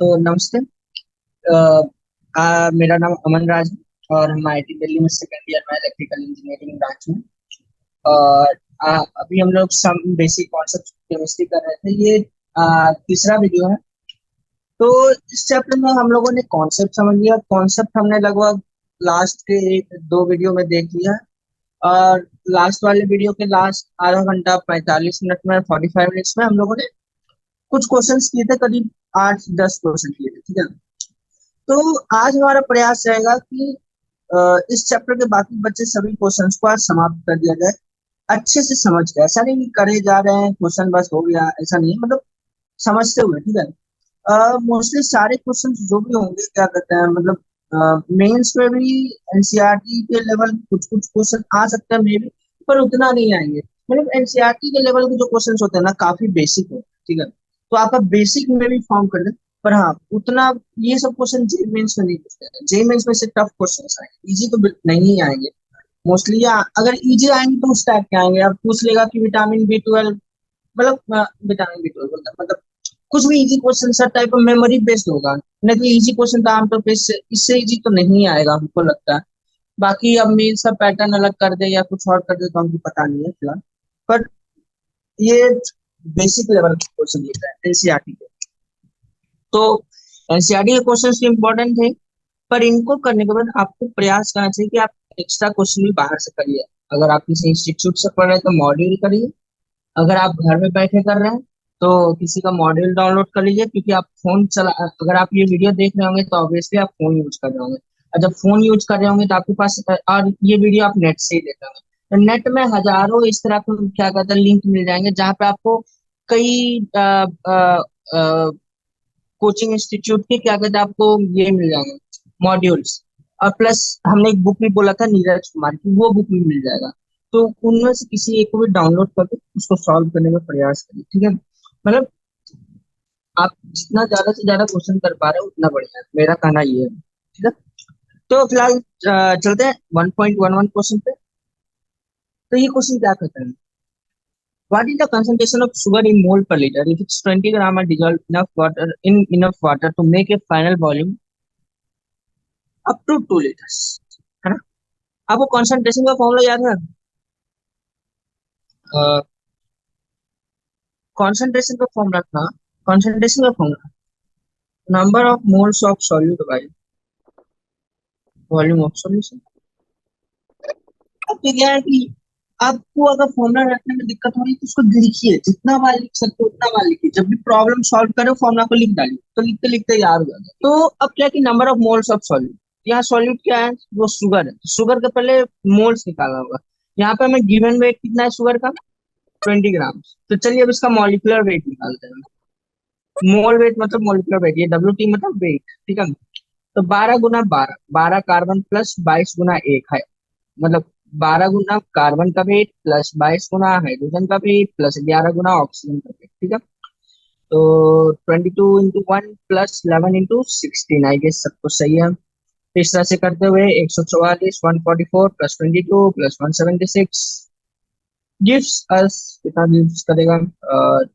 तो नमस्ते। मेरा नाम अमन राज है और हम आईआईटी दिल्ली में सेकंड ईयर में इलेक्ट्रिकल इंजीनियरिंग ब्रांच में। और अभी हम लोग सम बेसिक कॉन्सेप्ट केमिस्ट्री कर रहे थे। ये तीसरा वीडियो है। तो इस चैप्टर में हम लोगों ने कॉन्सेप्ट समझ लिया। कॉन्सेप्ट हमने लगभग लास्ट के एक दो वीडियो में देख लिया है। और लास्ट वाले वीडियो के लास्ट आधा घंटा 45 मिनट में 45 मिनट्स में हम लोगों ने कुछ क्वेश्चंस किए थे, करीब 8-10 क्वेश्चन किए थे, ठीक है। तो आज हमारा प्रयास रहेगा कि इस चैप्टर के बाकी बचे सभी क्वेश्चंस को आज समाप्त कर दिया जाए, अच्छे से समझ के। ऐसा नहीं कि करे जा रहे हैं क्वेश्चन बस हो गया, ऐसा नहीं है, मतलब समझते हुए, ठीक है। मोस्टली सारे क्वेश्चन जो भी होंगे, क्या कहते हैं, मतलब मेंस में भी एनसीईआरटी के लेवल कुछ कुछ क्वेश्चन आ सकते हैं मे भी, पर उतना नहीं आएंगे। मतलब एनसीईआरटी के लेवल के जो क्वेश्चन होते हैं ना, काफी बेसिक होते हैं, ठीक है। तो आपका बेसिक में भी फॉर्म कर दे। पर हाँ, उतना ये सब क्वेश्चन जेई मेंस में नहीं पूछते हैं। जेई मेंस में से टफ क्वेश्चन आएंगे, इजी तो नहीं आएंगे मोस्टली। या अगर इजी आएंगे तो उस टाइप के आएंगे। आप पूछ लेगा कि विटामिन B12, मतलब विटामिन B12 बोलता है, मतलब कुछ भी easy question sir type of memory based होगा। नहीं तो इजी क्वेश्चन तो आमतौर पे इससे इजी तो नहीं आएगा हमको लगता है। बाकी अब मेंस का पैटर्न अलग कर दे या कुछ और कर दे तो हमको पता नहीं है फिलहाल। पर ये बेसिक लेवल के क्वेश्चन लेता है एनसीईआरटी के। तो एनसीईआरटी के क्वेश्चन इंपॉर्टेंट थे, पर इनको करने के बाद आपको प्रयास करना चाहिए कि आप एक्स्ट्रा क्वेश्चन भी बाहर से करिए। अगर आप किसी इंस्टीट्यूट से पढ़ रहे हैं तो मॉड्यूल करिए। अगर आप घर में बैठे कर रहे हैं तो किसी का मॉड्यूल डाउनलोड कर लीजिए, क्योंकि आप फोन चला, अगर आप ये वीडियो देख रहे होंगे तो ऑब्वियसली आप फोन यूज कर रहे होंगे। और जब फोन यूज कर रहे होंगे तो आपके पास, और ये वीडियो आप नेट से ही देख रहे होंगे, तो नेट में हजारों इस तरह के क्या कहते हैं लिंक मिल जाएंगे, जहाँ पे आपको कई कोचिंग इंस्टीट्यूट के क्या कहते हैं आपको ये मिल जाएंगे मॉड्यूल्स। और प्लस हमने एक बुक भी बोला था नीरज कुमार की, वो बुक भी मिल जाएगा। तो उनमें से किसी एक को भी डाउनलोड करके उसको सॉल्व करने का प्रयास करिए, ठीक है। मतलब आप जितना ज्यादा से ज्यादा क्वेश्चन कर पा रहे हो उतना बढ़िया है, मेरा कहना ये है, ठीक है। तो फिलहाल चलते हैं 1.11 क्वेश्चन पे। तो ये क्वेश्चन क्या कहता है, what is the concentration of sugar in mole per liter if it's 20 gram are dissolved enough water to make a final volume up to 2 liters, है ना। आपको कॉन्सेंट्रेशन का फॉर्मूला याद है? कॉन्सेंट्रेशन का फॉर्मूला था, कॉन्सेंट्रेशन का formula number of moles of solute bye volume of solution. अब तो क्या है कि आपको अगर फॉर्मूला रखने में दिक्कत हो रही है तो उसको लिखिए, जितना बार लिख सकते हो उतना बार लिखिए। जब भी प्रॉब्लम सॉल्व करो फॉर्मूला को लिख डालिए, तो लिखते लिखते याद हो जाता है। तो अब क्या कि number of moles of solute, यहाँ सॉल्यूट क्या है, वो शुगर है। शुगर के पहले मोल्स निकालना होगा। यहाँ पे हमें गिवन वेट कितना है शुगर का, 20 ग्राम। तो चलिए अब इसका मॉलिक्यूलर वेट निकालते हैं। मोल वेट मतलब मॉलिक्यूलर वेट, ये WT मतलब वेट, ठीक है। तो 12 गुना 12, 12 कार्बन प्लस 22 गुना 1 है, मतलब 12 गुना कार्बन का वेट प्लस 22 गुना हाइड्रोजन का वेट प्लस 11 गुना ऑक्सीजन का वेट, ठीक है। तो 22 into 1 plus 11 into 16, I guess सब कुछ सही है। तो इस तरह से करते हुए 144, 144 प्लस 22 प्लस 176 गिव्स अस, कितना गिव्स करेगा,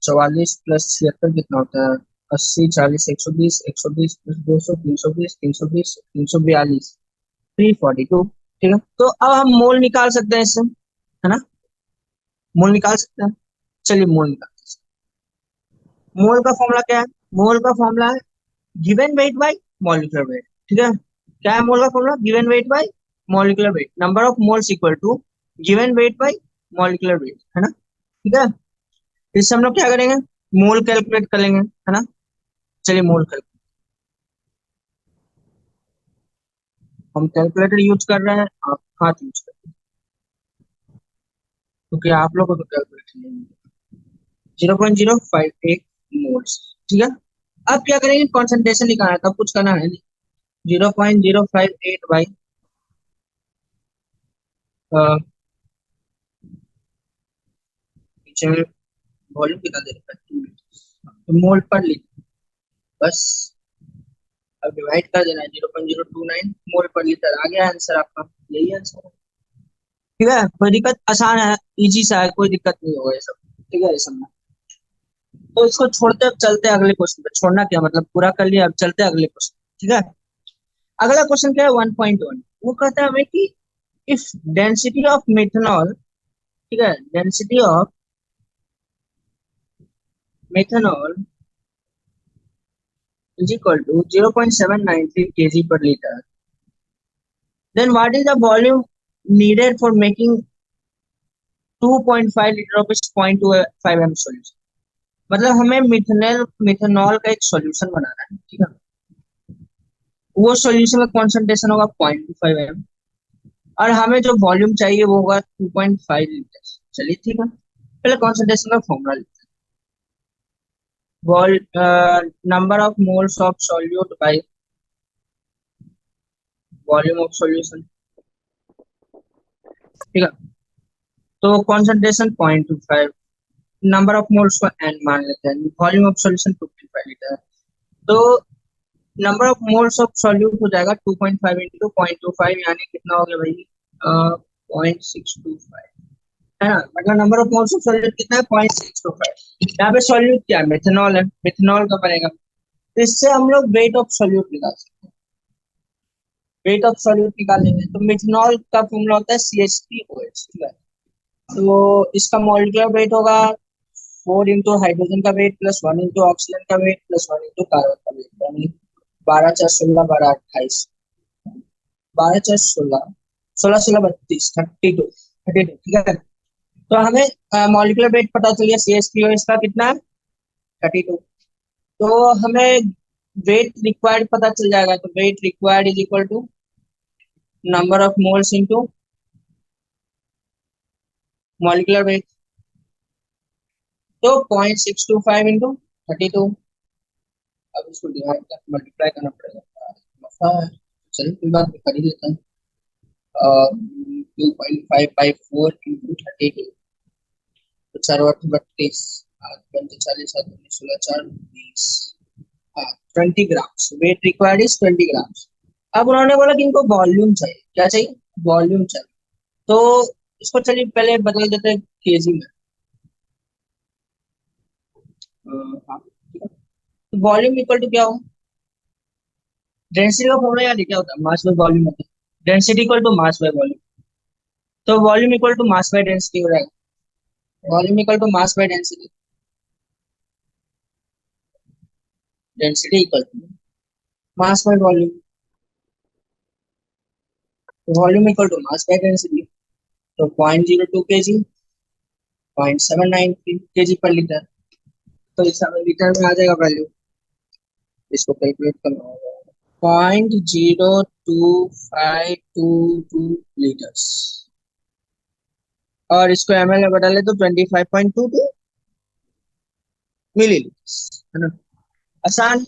44 प्लस 76 कितना होता है, 80, 40, 120, 120 प्लस 200, 320, 320, 342, 342, ठीक है। तो अब हम मोल निकाल सकते हैं इससे, है ना। मोल निकाल सकते हैं, चलिए मोल निकालते हैं। मोल का फॉर्मूला क्या है, मोल का फॉर्मूला है given weight by molecular weight, ठीक है। क्या है मोल का formula, given weight by molecular weight, number of moles equal to given weight by molecular weight, है ना, ठीक है। इससे हम लोग क्या करेंगे, मोल कैलकुलेट कर लेंगे, है ना। चलिए मोल कैलकुलेट, हम कैलकुलेटर यूज कर रहे हैं, आप हाथ यूज कर रहे हैं, क्योंकि आप लोग को तो कैलकुलेटर नहीं है। 0.058 मोल्स, ठीक है। अब क्या करेंगे, कॉन्सेंट्रेशन निकालना है, तब कुछ करना है नहीं। 0.058 बाई पीछे में वॉल्यूम कितना दे रखा है, 2 लीटर, तो मोल पर लीटर, बस अब डिवाइड कर देना है। 0.029 मोल पर लीटर आ गया आंसर आपका, यही आंसर है, ठीक है। कोई दिक्कत, आसान है, इजी सा है, कोई दिक्कत नहीं होगा ये सब, ठीक है। ये सब में तो इसको छोड़ते अब चलते हैं अगले क्वेश्चन पे। छोड़ना क्या मतलब, पूरा कर लिया, अब चलते हैं अगले क्वेश्चन। ठीक है, अगला क्वेश्चन क्या है 1.1। वो कहता है हमें कि इफ डेंसिटी ऑफ मेथनॉल, ठीक है, density of methanol is equal to 0.793 kg per liter, then what is the volume needed for making 2.5 liter of its 0.25 m solution। मतलब हमें मिथेनॉल का एक सॉल्यूशन बनाना है, ठीक है। वो सॉल्यूशन का कॉन्सेंट्रेशन होगा 0.25 m, और हमें जो वॉल्यूम चाहिए वो होगा 2.5 लीटर। चलिए ठीक है, पहले कॉन्सेंट्रेशन का फॉर्मूला लेते हैं। Number of moles of solute bye volume of solution, ठीक है। तो कॉन्सेंट्रेशन 0.25, नंबर ऑफ मोल्स को n मान लेते हैं, वॉल्यूम ऑफ सॉल्यूशन 2.5 लीटर। तो number of moles of solute हो जाएगा 2.5 इंटू 0.25, यानी कितना हो गया भाई 0.625, है ना। मतलब number of moles of solute कितना है 0.625। यहाँ पे सॉल्यूट क्या है, मेथनॉल है, मेथनॉल का बनेगा। तो इससे हम लोग वेट ऑफ सॉल्यूट निकाल सकते हैं। वेट ऑफ सॉल्यूट निकालेंगे तो मेथनॉल का फॉर्मूला होता है CH3OH, ठीक है। तो इसका मॉलिक्यूलर वेट होगा 4 इंटू हाइड्रोजन का वेट प्लस 1 इंटू ऑक्सीजन का वेट प्लस 1 इंटू कार्बन का वेट, यानी 12 4 16 12 28, 12 4 16, 16 16 32, 32, 32, ठीक है। तो हमें मॉलिक्यूलर वेट पता चल गया CH3OH का कितना है 32। तो हमें वेट रिक्वायर्ड पता चल जाएगा। तो weight required is equal to number of moles into molecular weight. तो 0.625 इंटू 32। अब इसको डिवाइड कर मल्टीप्लाई करना पड़ेगा। चलिए कोई बात नहीं, कर ही लेते हैं। 2.5/4 इंटू 32, तो 4 8 32, 8 40 7 19 16 4 20, 20 grams. Weight required is 20 grams. अब उन्होंने बोला कि इनको वॉल्यूम चाहिए, क्या चाहिए, वॉल्यूम चाहिए। तो इसको चलिए पहले बदल देते हैं केजी में। हाँ, वॉल्यूम इक्वल टू क्या हो, डेंसिटी का फॉर्मूला याद है क्या होता है, मास बाय वॉल्यूम होता है। Density equal to mass by volume. तो volume equal to mass by density हो जाएगा। Volume equal to mass by density, density equal to mass by volume. Volume equal to mass by density. तो 0.02 kg, 0.793 kg पर litre. तो इस समय litre में आ जाएगा वैल्यू, इसको कैलकुलेट करना होगा। 0.02522 लीटर्स, और इसको ml में बदले तो 25.22 मिलीलीटर्स, है ना। आसान,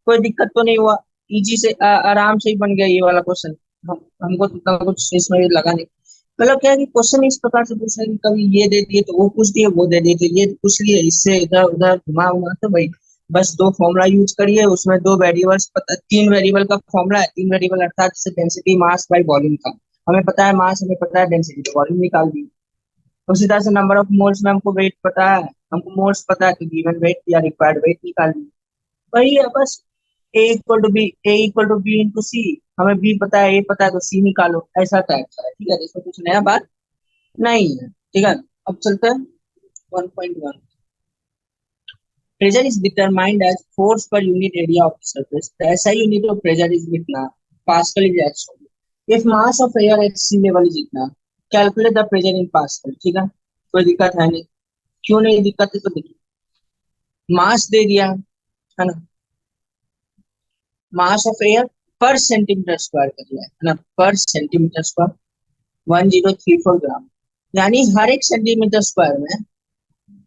कोई दिक्कत तो नहीं हुआ, इजी से आराम से ही बन गया ये वाला क्वेश्चन। हमको तो इतना कुछ इसमें लगा नहीं। मतलब क्या है कि क्वेश्चन इस प्रकार से पूछ रहे हैं कि कभी ये दे दिए तो वो पूछ दिए, वो दे दिए तो ये पूछ लिए, इससे इधर उधर घुमा उमा तो भाई बस दो फॉर्मूला यूज करिए, उसमें दो वेरिएबल्स पता, तीन वेरिएबल का फॉर्मूला है, तीन वेरिएबल अर्थात जैसे डेंसिटी मास बाय वॉल्यूम का। हमें पता है मास, हमें पता है डेंसिटी, तो वॉल्यूम निकाल दी। उसी तरह से नंबर ऑफ मोल्स में हमको वेट पता है, हमको मोल्स पता है, तो गिवन वेट या रिक्वायर्ड वेट निकाल दी। वही है बस। A equal to B into C, हमें बी पता है, ए पता है, तो सी निकालो, ऐसा टाइप का है, ठीक है। इसमें कुछ नया बात नहीं है, ठीक है। अब चलते हैं 1.1। Pressure is determined as force per unit area of the surface. The SI unit of pressure is कितना, pascal is X. If mass of air at sea level is इतना, calculate the pressure in pascal, ठीक है। कोई दिक्कत है नहीं, क्यों नहीं दिक्कत है, तो देखिए मास दे दिया है ना, मास ऑफ एयर पर सेंटीमीटर स्क्वायर कर दिया है ना, पर सेंटीमीटर स्क्वायर 1034 ग्राम, यानी हर एक सेंटीमीटर स्क्वायर में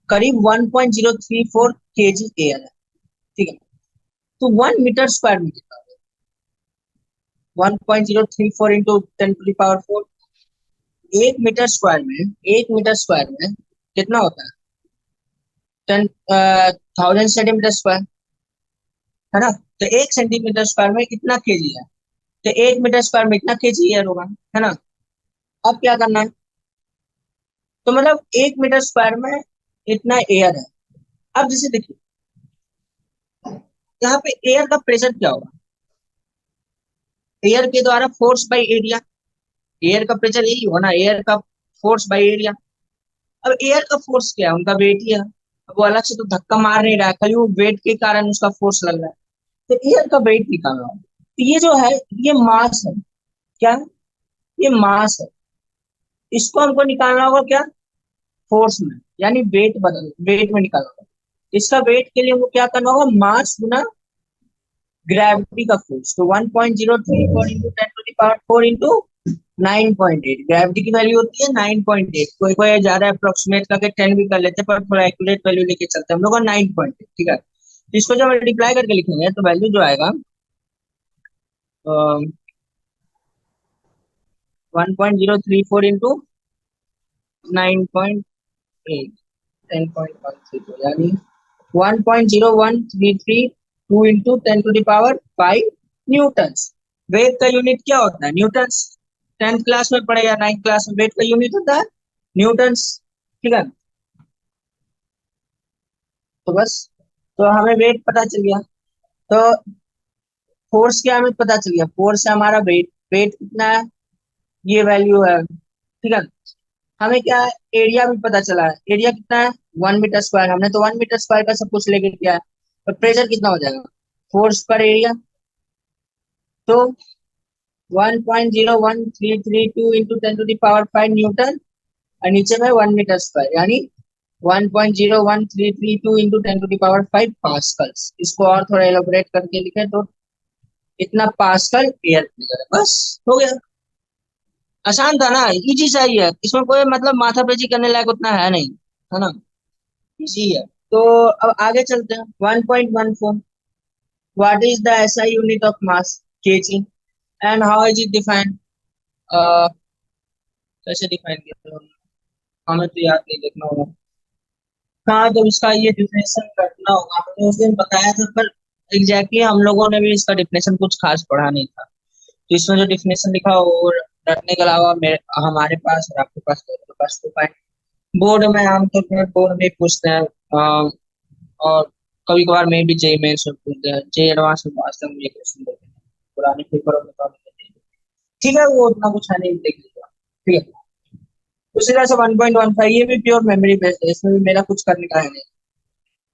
करीब 1034 केजी एयर है, ठीक है। तो 1 मीटर स्क्वायर में कितना होगा, 1.034 इंटू 10⁴। 1 मीटर स्क्वायर में कितना होता है, 1000 सेंटीमीटर स्क्वायर, है ना। तो 1 सेंटीमीटर स्क्वायर में कितना केजी है, तो 1 मीटर स्क्वायर में इतना केजी एयर होगा, है ना। अब क्या करना है, तो मतलब 1 मीटर स्क्वायर में इतना एयर है, अब जैसे देखिए यहाँ पे एयर का प्रेशर क्या होगा, एयर के द्वारा फोर्स बाई एरिया, एयर का प्रेशर यही होगा ना, एयर का फोर्स बाई एरिया। अब एयर का फोर्स क्या है, उनका वेट ही है। अब वो अलग से तो धक्का मार नहीं रहा है, खाली वो वेट के कारण उसका फोर्स लग रहा है। तो एयर का वेट निकालना होगा, तो ये जो है ये मास है। क्या है? ये मास है। इसको हमको निकालना होगा क्या, फोर्स में, यानी वेट बदल, वेट में निकालना होगा। इसका वेट के लिए हमको क्या करना होगा, मास गुना ग्रेविटी का फोर्स। तो 1.034 इंटू 10⁴ इंटू 9.8, ग्रेविटी की वैल्यू होती है 9.8। कोई कोई ज्यादा अप्रोक्सीमेट करके 10 भी कर लेते हैं, पर थोड़ा एक्यूरेट वैल्यू लेके चलते हैं हम लोग 9.8। ठीक है, तो इसको जब मल्टीप्लाई करके लिखेंगे तो वैल्यू जो आएगा 1.034 इंटू 9.8, 10.132, यानी 1.0133 इंटू 10⁵ न्यूटन। वेट का यूनिट क्या होता है, न्यूटन। 10th क्लास में पढ़े या 9th क्लास में, वेट का यूनिट होता है न्यूटन। ठीक है, तो बस, तो हमें वेट पता चल गया। तो फोर्स क्या हमें पता चल गया, फोर्स है हमारा वेट, वेट कितना है, ये वैल्यू है। ठीक है, हमें क्या है, एरिया भी पता चला है, एरिया कितना है 1 मीटर स्क्वायर, हमने तो 1 मीटर स्क्वायर का सब कुछ लेके किया है। तो प्रेशर कितना हो जाएगा, फोर्स पर एरिया, तो 1.01332 इंटू 10⁵ न्यूटन, और नीचे में 1 मीटर स्क्वायर, यानी 1.01332 इंटू 10⁵ पास्कल्स। इसको और थोड़ा एलोबरेट करके लिखे तो इतना पास्कल एयर प्रेशर है। बस हो गया, आसान था ना, इजी सा ही है, इसमें कोई मतलब माथापेची करने लायक उतना है नहीं, है ना, इजी है। तो अब आगे चलते हैं, 1.14, what is the SI unit of mass, KG, and how is it defined, कैसे डिफाइन किया, हमें तो याद नहीं, देखना होगा। हाँ, जब इसका ये डिफिनेशन रखना होगा, हमने उस दिन बताया था, पर एग्जैक्टली हम लोगों ने भी इसका डिफिनेशन कुछ खास पढ़ा नहीं था। तो इसमें जो डिफिनेशन लिखा हो वो रटने के अलावा मेरे, हमारे पास और आपके पास, दोनों के पास तो पाए। बोर्ड में आमतौर पर बोर्ड में पूछते हैं, और कभी कभार मैं भी जेई मेंस में पूछते हैं, जेई एडवांस में आज तक मुझे क्वेश्चन देते हैं, पुराने पेपरों में तो हमें नहीं देते। ठीक है, वो उतना कुछ है नहीं, देख लीजिएगा। ठीक है, उसी तरह से 1.15 ये भी प्योर मेमोरी बेस्ड है, इसमें भी मेरा कुछ करने का है नहीं।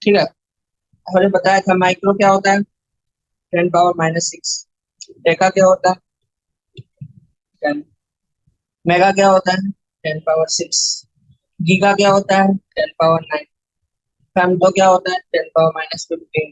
ठीक है, हमने बताया था माइक्रो क्या होता है, 10⁻⁻⁶। डेका क्या होता है 10। मेगा क्या होता है 10⁻⁶। गीगा क्या होता है 10⁻⁹। फेम्टो क्या होता है 10⁻⁻15।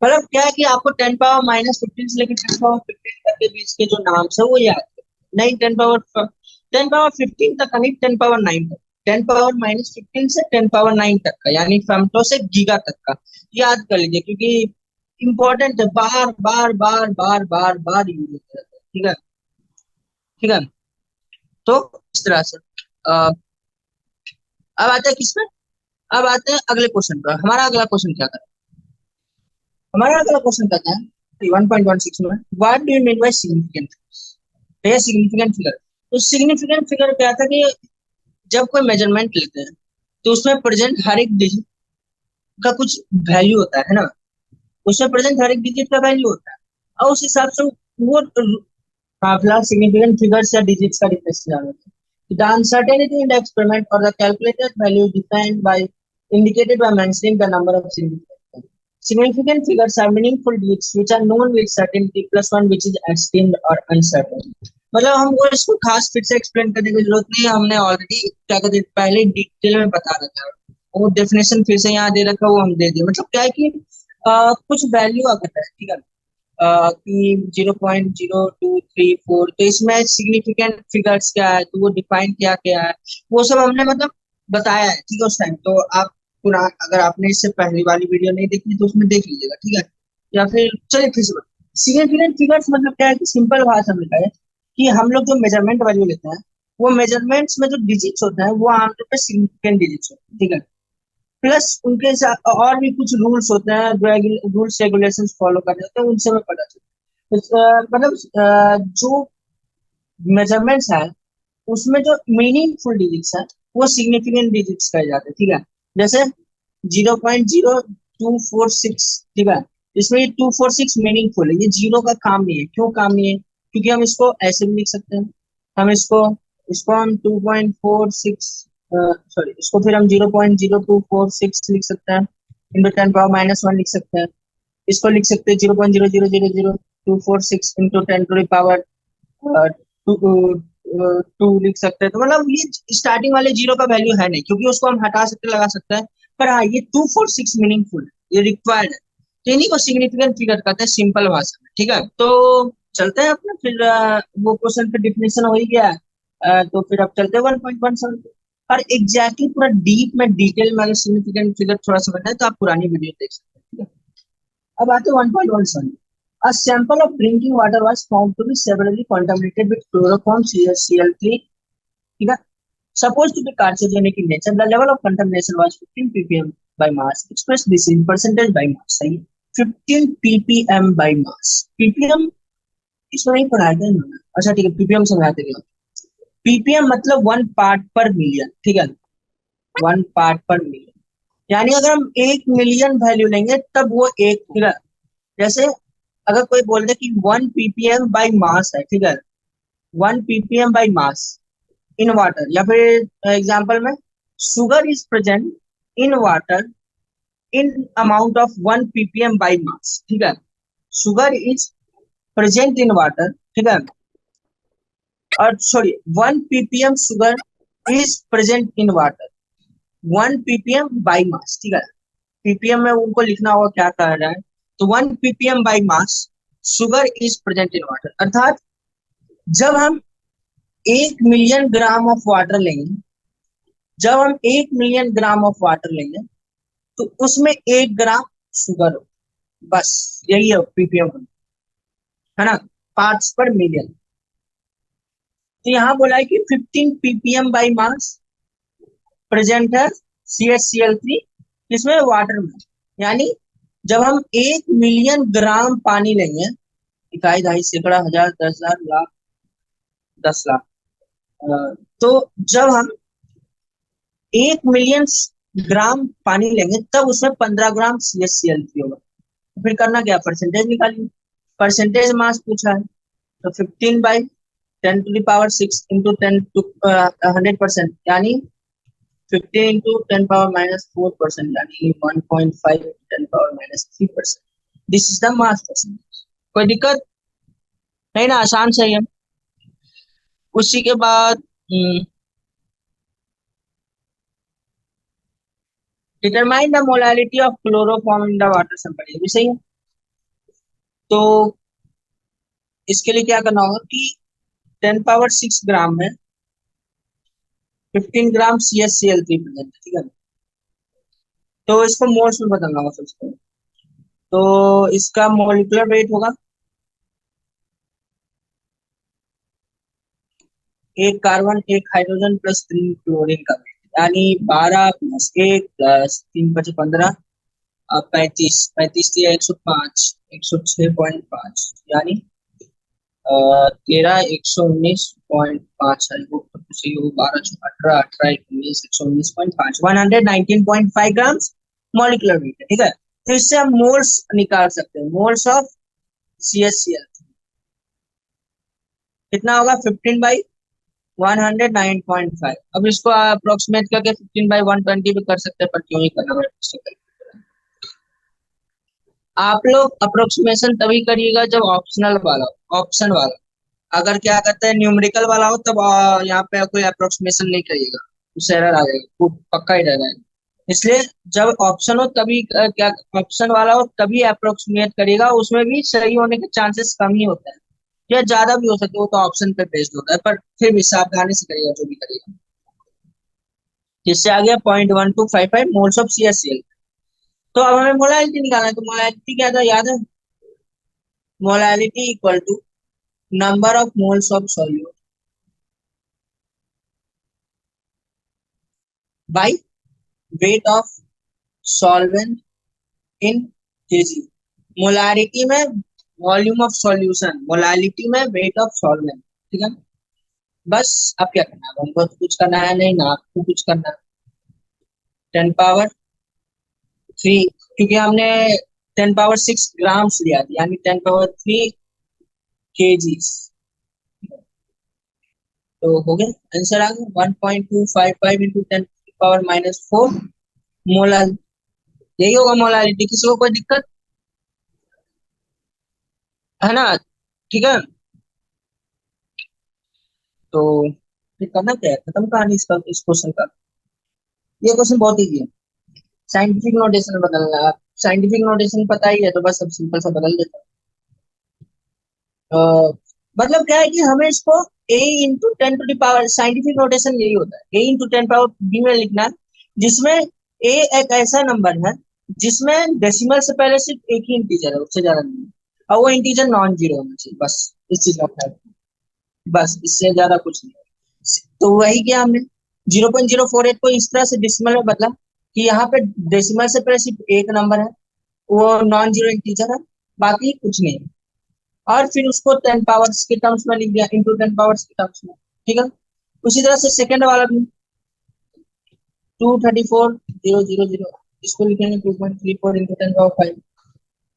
मतलब क्या है कि आपको 10⁻⁻15 से लेकर 10⁻15 तक के बीच के जो नाम है वो याद है, नहीं 10⁻15 तक का नहीं, 10⁻9 तक, 10⁻⁻15 से 10⁻9 तक का, यानी फेम्टो से गीगा तक का याद कर लीजिए, क्योंकि इंपॉर्टेंट है, बार बार बार बार बार बार यूज होता है। ठीक है, ठीक है, तो इस तरह से अब आते हैं किस पे, अब आते हैं अगले क्वेश्चन पर। हमारा अगला क्वेश्चन क्या था, हमारा अगला क्वेश्चन कहता है 1.16 में, what do you mean by significant, ये सिग्निफिकेंट फिगर। तो सिग्निफिकेंट फिगर क्या था कि जब कोई मेजरमेंट लेते हैं तो उसमें प्रेजेंट हर एक डिजिट का कुछ वैल्यू होता है ना, उसमें प्रेजेंट हर एक डिजिट का वैल्यू होता है, और उस हिसाब से वो काफिला सिग्निफिकेंट फिगर्स या डिजिट्स का डिफरेंस जाना है। The uncertainty in the experiment or the calculated value defined by indicated by mentioning the number of significant. Significant figures are meaningful digits which are known with certainty plus one which is esteemed or uncertain. मतलब हमको इसको खास फिर से explain करने की जरूरत नहीं है, हमने ऑलरेडी क्या कहते हैं पहले डिटेल में बता रखा है, वो डेफिनेशन फिर से यहाँ दे रखा है, वो हम दे दिए। मतलब क्या है कि कुछ वैल्यू अगर है, ठीक है, कि 0.0234, तो इसमें सिग्निफिकेंट फिगर्स क्या है, तो वो डिफाइन किया गया है, वो सब हमने मतलब बताया है। ठीक है, उस टाइम तो आप पुरा, अगर आपने इससे पहली वाली वीडियो नहीं देखी तो उसमें देख लीजिएगा। ठीक है, या फिर चलिए फिर से सिग्निफिकेंट फिगर्स मतलब क्या है कि सिंपल भाषा में है कि हम लोग जो मेजरमेंट वैल्यू लेते हैं, वो मेजरमेंट्स में जो डिजिट्स होते हैं वो आमतौर पर सिग्निफिकेंट डिजिट्स होते हैं। ठीक है, प्लस उनके साथ और भी कुछ रूल्स होते हैं, जो रूल्स रेगुलेशन फॉलो करने होते हैं, उनसे हमें पता चलता है। मतलब जो मेजरमेंट्स है उसमें जो मीनिंगफुल डिजिट्स है वो सिग्निफिकेंट डिजिट्स कहे जाते हैं। ठीक है, जैसे 0.0246, ठीक है। इसमें ये 246 मीनिंगफुल है, ये जीरो का काम नहीं है। क्यों काम नहीं है? क्योंकि हम इसको ऐसे भी लिख सकते हैं। हम इसको इसको हम 2.46, सॉरी, इसको फिर हम 0.0246 लिख सकते हैं, इंटू 10⁻⁻1 लिख सकते हैं। इसको लिख सकते हैं 0.0000246 इंटू 10⁻, टू लिख सकते हैं। तो मतलब ये स्टार्टिंग वाले जीरो का वैल्यू है नहीं, क्योंकि उसको हम हटा सकते, लगा सकते हैं। पर हाँ, ये 246 मीनिंगफुल है, ये रिक्वायर्ड है। तो इन्हीं को सिग्निफिकेंट फिगर कहते हैं सिंपल भाषा में, ठीक है। तो चलते हैं अपना फिर, वो क्वेश्चन पे डिफिनेशन हो ही गया है। तो फिर अब चलते हैं 1.17 पे। और एग्जैक्टली पूरा डीप में डिटेल में अगर सिग्निफिकेंट फिगर थोड़ा समझना है तो आप पुरानी वीडियो देख सकते हैं, ठीक है। अब आते हैं 1.17। A sample of drinking water was found to be severely contaminated with chloroform Cl3, ठीक है, supposed to be carcinogenic in nature. The level of contamination was 15 ppm by mass. Express this in percentage by mass. सही है, 15 ppm by mass. ppm इसमें नहीं पढ़ाया था इन्होंने। अच्छा ठीक है, ppm समझाते गए। ppm मतलब 1 पार्ट पर मिलियन, ठीक है, 1 पार्ट पर मिलियन। यानी अगर हम 1 मिलियन वैल्यू लेंगे तब वो एक, ठीक है। जैसे अगर कोई बोल दे कि 1 ppm बाई मास है, ठीक है, 1 ppm by mass in water, या फिर एग्जांपल में sugar is present in water in amount of 1 ppm by mass, ठीक है, sugar is present in water, ठीक है, और sorry 1 ppm sugar is present in water 1 ppm by mass, ठीक है। ppm में उनको लिखना होगा क्या कह रहा है। तो 1 ppm by mass sugar is present in water, अर्थात जब हम 1 मिलियन ग्राम ऑफ वाटर लेंगे, जब हम 1 मिलियन ग्राम ऑफ वाटर लेंगे तो उसमें 1 ग्राम शुगर हो, बस यही है पीपीएम, है ना, पार्ट्स पर मिलियन। तो यहाँ बोला है कि 15 ppm बाई मास प्रेजेंट है CaCl3 इसमें वाटर में। यानी जब हम 1 मिलियन ग्राम पानी लेंगे, इकाई, दहाई, सैकड़ा, हजार, 10,000, लाख, 10 लाख, तो जब हम 1 मिलियन ग्राम पानी लेंगे तब उसमें 15 ग्राम CaCl3 होगा। तो फिर करना क्या, परसेंटेज निकालिए। परसेंटेज मास पूछा है, तो 15/10⁶ इंटू 100%, यानी 15 × 10⁻⁻4%, यानी 1.5 × 10⁻³ %। This is the mass percentage. कोई दिक्कत नहीं ना, आसान सही है। उसी के बाद determine the molality of chloroform in the water sample, ये भी सही है। तो इसके लिए क्या करना होगा कि 10⁻⁶ ग्राम में 15 ग्राम CaCl3 प्रेजेंट है, ठीक है। तो इसको मोल्स में बदलना होगा सबसे पहले। तो इसका मोलिकुलर वेट होगा, एक कार्बन, एक हाइड्रोजन प्लस 3 क्लोरीन का वेट, यानी 12+1+3=15, 35, 35×105, 106.5, यानी 13, 119.5 है वो, तो सही हो, 12, 18, 18, 19, 119.5, 119.5 ग्राम मॉलिकुलर वेट है, ठीक है। तो इससे हम मोल्स निकाल सकते हैं, मोल्स ऑफ CaCl कितना होगा, 15/109.5। अब इसको अप्रोक्सीमेट करके 15/120 भी कर सकते हैं, पर क्यों ही करना है। आप लोग अप्रोक्सीमेशन तभी करिएगा जब ऑप्शनल वाला, ऑप्शन वाला। अगर क्या कहते हैं न्यूमेरिकल वाला हो तब यहाँ पे कोई अप्रोक्सीमेशन नहीं करिएगा, उससे एरर आ जाएगा, वो पक्का ही रह जाएगा। इसलिए जब ऑप्शन हो तभी क्या, ऑप्शन वाला हो तभी अप्रोक्सीमेट करिएगा, उसमें भी सही होने के चांसेस कम ही होते हैं, या ज्यादा भी हो सकते हो, तो ऑप्शन पे बेस्ड होता है, पर फिर भी सावधानी से करिएगा जो भी करिएगा। जिससे आ गया 0.1255 मोल्स ऑफ CaCl। तो अब हमें मोलालिटी निकालना है, तो मोलालिटी क्या था याद है, molality equal to number of moles of solute by weight of solvent in KG. Molarity में वॉल्यूम ऑफ सॉल्यूशन, मोलालिटी में वेट ऑफ सॉल्वेंट, ठीक है। बस अब क्या करना है, हमको तो कुछ करना है नहीं ना, आपको कुछ करना है। 10 पावर 3, क्योंकि हमने 10⁻6 ग्राम्स लिया था, यानी 10⁻3 kgs। तो हो गया, आंसर आ गया 1.255 इंटू 10⁻⁻4 मोलर। यही होगा मोलारिटी। किसी को कोई दिक्कत है ना? ठीक है, तो फिर करना क्या है, खत्म कहानी इसका, इस क्वेश्चन का। ये क्वेश्चन बहुत इजी है। साइंटिफिक नोटेशन बदलना है। साइंटिफिक नोटेशन पता ही है, तो बस अब सिंपल सा बदल देता हूँ। मतलब क्या है कि हमें इसको a इंटू 10⁻, साइंटिफिक नोटेशन यही होता है, a इंटू 10⁻b में लिखना है, जिसमें a एक ऐसा नंबर है जिसमें डेसिमल से पहले सिर्फ एक ही इंटीजर है, उससे ज्यादा नहीं है, और वो इंटीजर नॉन जीरो होना चाहिए, बस इस चीज का ख्याल रखना। बस इससे ज्यादा कुछ नहीं। तो वही किया हमने, 0.048 को इस तरह से डेसिमल में बदला कि यहाँ पे डेसिमल से पहले सिर्फ एक नंबर है, वो नॉन जीरो इंटीजर है, बाकी कुछ नहीं है। और फिर उसको 10 पावर्स के टर्म्स में लिख दिया, इंटू 10 पावर्स के टर्म्स में। ठीक है, उसी तरह से सेकंड वाला भी 234,000, इसको लिखेंगे 2.34 इंटू 10⁻5।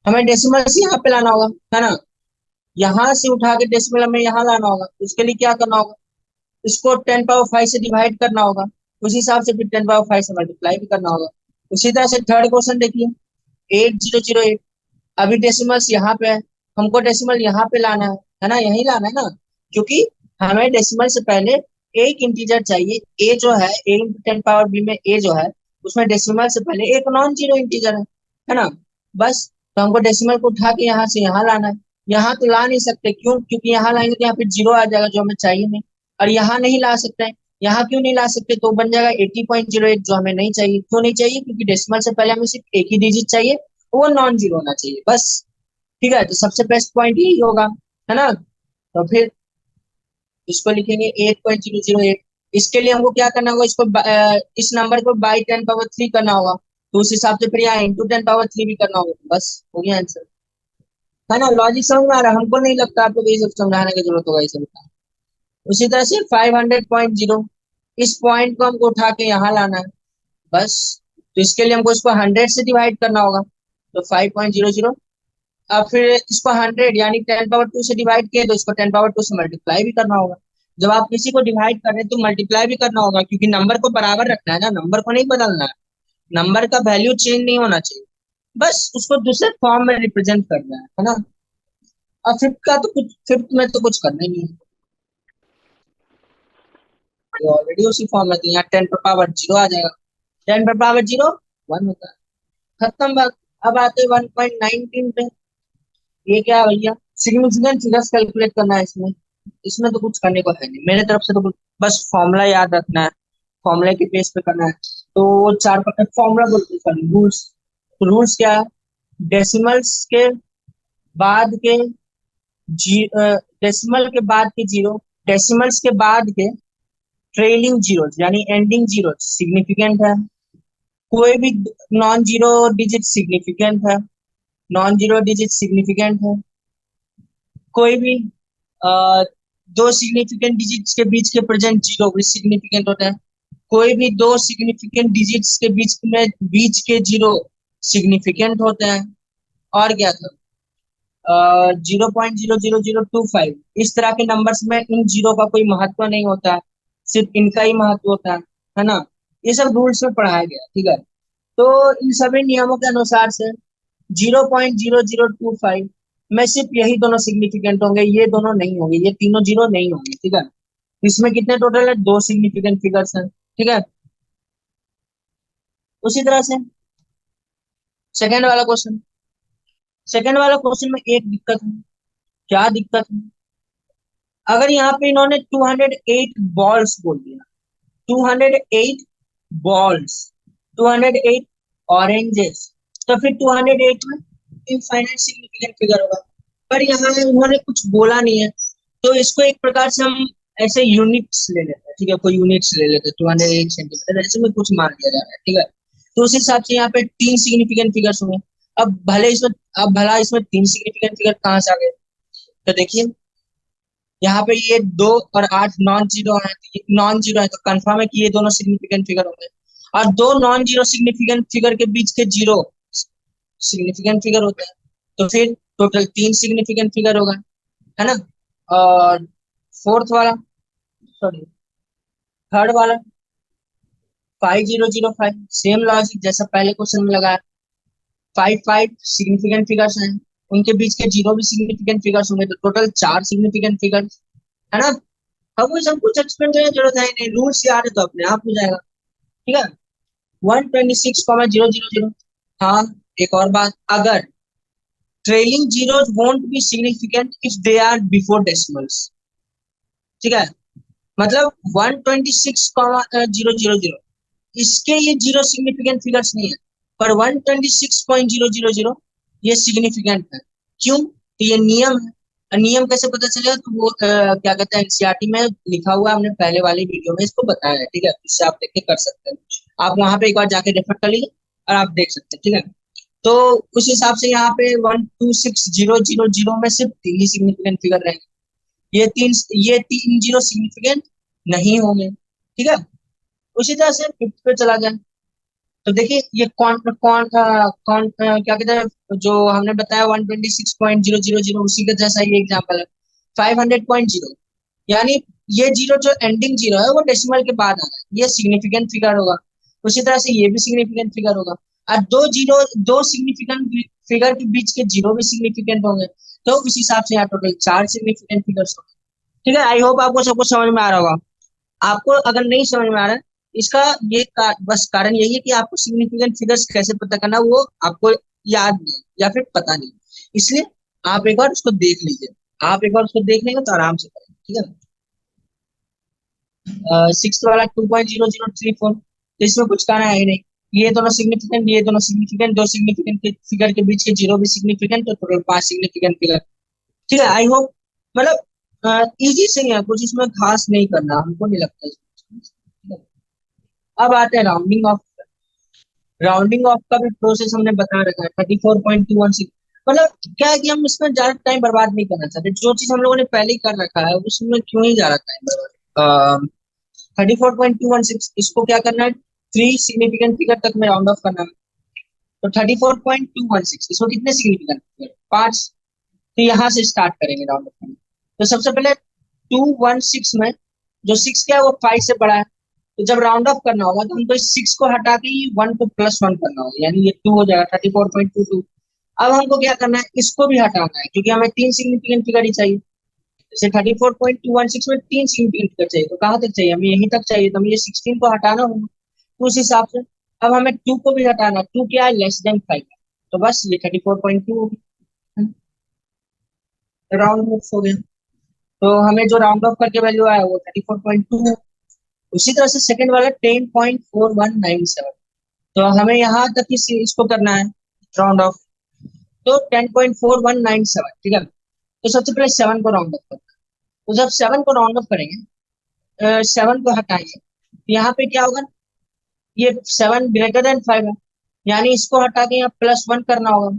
हमें डेसिमल से यहाँ पे लाना होगा, है ना? यहाँ से उठा के डेसिमल में यहाँ लाना होगा, उसके लिए क्या करना होगा, इसको 10⁻5 से डिवाइड करना होगा, उसी हिसाब से फिर 10⁻5 से मल्टीप्लाई भी करना होगा। उसी तरह से थर्ड क्वेश्चन देखिए, 8008। अभी डेसिमल्स यहाँ पे है, हमको डेसिमल यहाँ पे लाना है ना, यही लाना है ना, क्योंकि हमें डेसिमल से पहले एक इंटीजर चाहिए। ए जो है, ए इंटू 10⁻b में ए जो है, उसमें डेसिमल से पहले एक नॉन जीरो इंटीजर है ना? बस, तो हमको डेसिमल को उठा के यहाँ से यहाँ लाना है। यहाँ तो ला नहीं सकते, क्यों? क्योंकि यहाँ लाएंगे तो यहाँ पे जीरो आ जाएगा, जो हमें चाहिए नहीं। और यहाँ नहीं ला सकते हैं। यहाँ क्यों नहीं ला सकते? तो बन जाएगा 80.08, जो हमें नहीं चाहिए। क्यों नहीं चाहिए? क्योंकि डेसिमल से पहले हमें सिर्फ एक ही डिजिट चाहिए, वो नॉन जीरो होना चाहिए, बस। ठीक है, तो सबसे बेस्ट पॉइंट यही होगा, है ना? तो फिर इसको लिखेंगे 8.008। इसके लिए हमको क्या करना होगा, इसको इस नंबर को बाई 10⁻3 करना होगा, तो उस हिसाब से फिर यहाँ इंटू 10⁻3 भी करना होगा, बस हो गया आंसर। है ना? लॉजिक समझ में आ रहा है? हमको नहीं लगता आपको ये सब समझाने की जरूरत होगा, ये सब। उसी तरह से 500.0, इस पॉइंट को हमको उठा के यहाँ लाना है, बस। तो इसके लिए हमको इसको 100 से डिवाइड करना होगा, तो 5.00। अब फिर इसको 100 यानी 10⁻2 से डिवाइड किए, तो इसको 10⁻2 से मल्टीप्लाई भी करना होगा। जब आप किसी को डिवाइड कर रहे हैं तो मल्टीप्लाई भी करना होगा, क्योंकि नंबर को बराबर रखना है ना, नंबर को नहीं बदलना है, नंबर का वैल्यू चेंज नहीं होना चाहिए, बस उसको दूसरे फॉर्म में रिप्रेजेंट करना है ना? और फिफ्थ का तो कुछ, फिफ्थ में तो कुछ करना ही नहीं है, ये ऑलरेडी उसी फॉर्म में, तो यहाँ 10⁻0 आ जाएगा। 10⁻0 1 होता है, खत्म बात। अब आते 1.19 पे। ये क्या है भैया? सिग्निफिकेंट फिगर्स कैलकुलेट करना है इसमें। इसमें तो कुछ करने को है नहीं मेरे तरफ से, तो बस फॉर्मूला याद रखना है, फॉर्मूला के बेस पे करना है। तो चार फॉर्मूला बोलते हैं, रूल्स। तो रूल्स क्या है? डेसिमल्स के बाद के डेसिमल के बाद के जीरो, डेसिमल्स के बाद के ट्रेलिंग जीरो यानी एंडिंग जीरो सिग्निफिकेंट है। कोई भी नॉन जीरो डिजिट सिग्निफिकेंट है, नॉन जीरो डिजिट सिग्निफिकेंट है। कोई भी अ, दो सिग्निफिकेंट डिजिट्स के बीच के प्रेजेंट जीरो भी सिग्निफिकेंट होता है। कोई भी दो सिग्निफिकेंट डिजिट्स के बीच के जीरो सिग्निफिकेंट होते हैं। और क्या था? 0.00025, इस तरह के नंबर्स में इन जीरो का कोई महत्व नहीं होता है, सिर्फ इनका ही महत्व होता है ना? ये सब रूल्स में पढ़ाया गया, ठीक है? तो इन सभी नियमों के अनुसार से 0.0025 में सिर्फ यही दोनों सिग्निफिकेंट होंगे, ये दोनों नहीं होंगे, ये तीनों जीरो नहीं होंगे, ठीक है? इसमें कितने टोटल है? दो सिग्निफिकेंट फिगर्स हैं, ठीक है? उसी तरह से सेकेंड वाला क्वेश्चन, सेकेंड वाला क्वेश्चन में एक दिक्कत है। क्या दिक्कत है? अगर यहाँ पे इन्होंने 208 बॉल्स बोल दिया, 208 बॉल्स, 208 ऑरेंजेस, तो फिर 208 में इनफाइनाइट सिग्निफिकेंट फिगर होगा। पर यहाँ उन्होंने कुछ बोला नहीं है, तो इसको एक प्रकार से हम ऐसे यूनिट्स ले लेते हैं, ठीक है? कोई यूनिट्स ले लेते हैं, 208 सेंटीमीटर ऐसे में कुछ मान लिया जा रहा है, ठीक है? तो उस हिसाब से यहाँ पे तीन सिग्निफिकेंट फिगर्स होंगे। अब भले इसमें, अब भला इसमें तीन सिग्निफिकेंट फिगर कहाँ से आ गए? तो देखिए, यहाँ पे ये 2 और 8 नॉन जीरो है, नॉन जीरो है, तो कंफर्म है कि ये दोनों सिग्निफिकेंट फिगर होंगे। और दो नॉन जीरो सिग्निफिकेंट फिगर के बीच के जीरो सिग्निफिकेंट फिगर होते हैं, तो फिर टोटल तीन सिग्निफिकेंट फिगर होगा, है ना। और फोर्थ वाला, सॉरी थर्ड वाला 5005, सेम लॉजिक जैसा पहले क्वेश्चन में लगाया। फाइव फाइव सिग्निफिकेंट फिगर्स हैं, उनके बीच के जीरो भी सिग्निफिकेंट फिगर्स होंगे, तो टोटल चार सिग्निफिकेंट फिगर्स, है ना। अब वो सब कुछ एक्सप्लेन करने की जरूरत है नहीं, रूल्स याद है तो अपने आप हो जाएगा, ठीक है। 126,000। हाँ, एक और बात, अगर trailing zeros won't be significant if they are before decimals, ठीक है। मतलब 126,000 इसके ये जीरो सिग्निफिकेंट फिगर्स नहीं है, पर 126,000 ये सिग्निफिकेंट है। क्यों? तो ये नियम है। नियम कैसे पता चलेगा? तो वो क्या कहते हैं, एनसीईआरटी में लिखा हुआ है, हमने पहले वाली वीडियो में इसको बताया है, ठीक है। इससे आप देख के कर सकते हैं, आप वहां पे एक बार जाके रेफर कर लीजिए और आप देख सकते हैं, ठीक है। तो उस हिसाब से यहाँ पे 126,000 में सिर्फ तीन ही सिग्निफिकेंट फिगर रहेंगे, ये तीन जीरो सिग्निफिकेंट नहीं होंगे, ठीक है। उसी तरह से फिफ्थ पे चला जाए, तो देखिए ये कौन कौन कौन क्या कहते हैं, जो हमने बताया 126,000 उसी के जैसा ये एग्जाम्पल है। 500.0, यानी ये जीरो जो एंडिंग जीरो है वो डेसिमल के बाद आ रहा है, ये सिग्निफिकेंट फिगर होगा। उसी तरह से ये भी सिग्निफिकेंट फिगर होगा, और दो सिग्निफिकेंट फिगर के बीच के जीरो भी सिग्निफिकेंट होंगे, तो उस हिसाब से यहाँ टोटल चार सिग्निफिकेंट फिगर्स होंगे, ठीक है। आई होप आपको सब कुछ समझ में आ रहा होगा। आपको अगर नहीं समझ में आ रहा है, इसका बस कारण यही है कि आपको सिग्निफिकेंट फिगर्स कैसे पता करना वो आपको याद नहीं या फिर पता नहीं, इसलिए आप एक बार उसको देख लीजिए। आप एक बार उसको देख लेंगे तो आराम से करेंगे, ठीक है। सिक्स वाला 2.0034, तो इसमें कुछ कहना है ही नहीं, ये दोनों सिग्निफिकेंट, ये दोनों सिग्निफिकेंट, दो सिग्निफिकेंट के फिगर के बीच के जीरो भी सिग्निफिकेंट, तो टोटल पांच सिग्निफिकेंट फिगर, ठीक है। आई होप मतलब इजी से है, कुछ इसमें खास नहीं करना, हमको नहीं लगता इसमें। अब आते हैं राउंडिंग ऑफ। राउंडिंग ऑफ का भी प्रोसेस हमने बता रखा है, 34.216। मतलब क्या है कि हम इसमें ज्यादा टाइम बर्बाद नहीं करना चाहते, जो चीज हम लोगों ने पहले ही कर रखा है उसमें क्यों ही ज्यादा टाइम बर्बाद। 34.216 इसको क्या करना है, थ्री सिग्निफिकेंट फिगर तक में राउंड ऑफ करना है, तो 34.216 इसको कितने सिग्निफिकेंट फिगर, पांच। तो यहाँ से स्टार्ट करेंगे राउंड ऑफ करना। तो सबसे पहले 216 में जो सिक्स क्या है वो फाइव से बड़ा है, तो जब राउंड ऑफ करना होगा तो हमको इस सिक्स को हटा के ही वन को प्लस वन करना होगा, यानी ये टू हो जाएगा 34.22। अब हमको क्या करना है, इसको भी हटाना है, क्योंकि हमें तीन सिग्निफिकेंट फिगर ही चाहिए। जैसे 34.216 में तीन सिग्निफिकेंट फिगर चाहिए, तो कहाँ तक चाहिए, हमें यहीं तक चाहिए, तो हमें ये 16 को हटाना होगा, तो उस हिसाब से अब हमें टू को भी हटाना, टू क्या है, लेस देन फाइव, तो बस ये 34.2 राउंड ऑफ हो गया। तो हमें जो राउंड ऑफ करके वैल्यू आया वो 34.2। उसी तरह से सेकंड वाला 10.4197, तो हमें यहाँ तक इसको करना है राउंड ऑफ, तो 10.4197, ठीक है। तो सबसे पहले सेवन को राउंड ऑफ करना है, तो जब सेवन को राउंड ऑफ करेंगे, सेवन को हटाएंगे, तो यहाँ पे क्या होगा, ये सेवन ग्रेटर देन फाइव है, यानी इसको हटा के यहाँ प्लस वन करना होगा,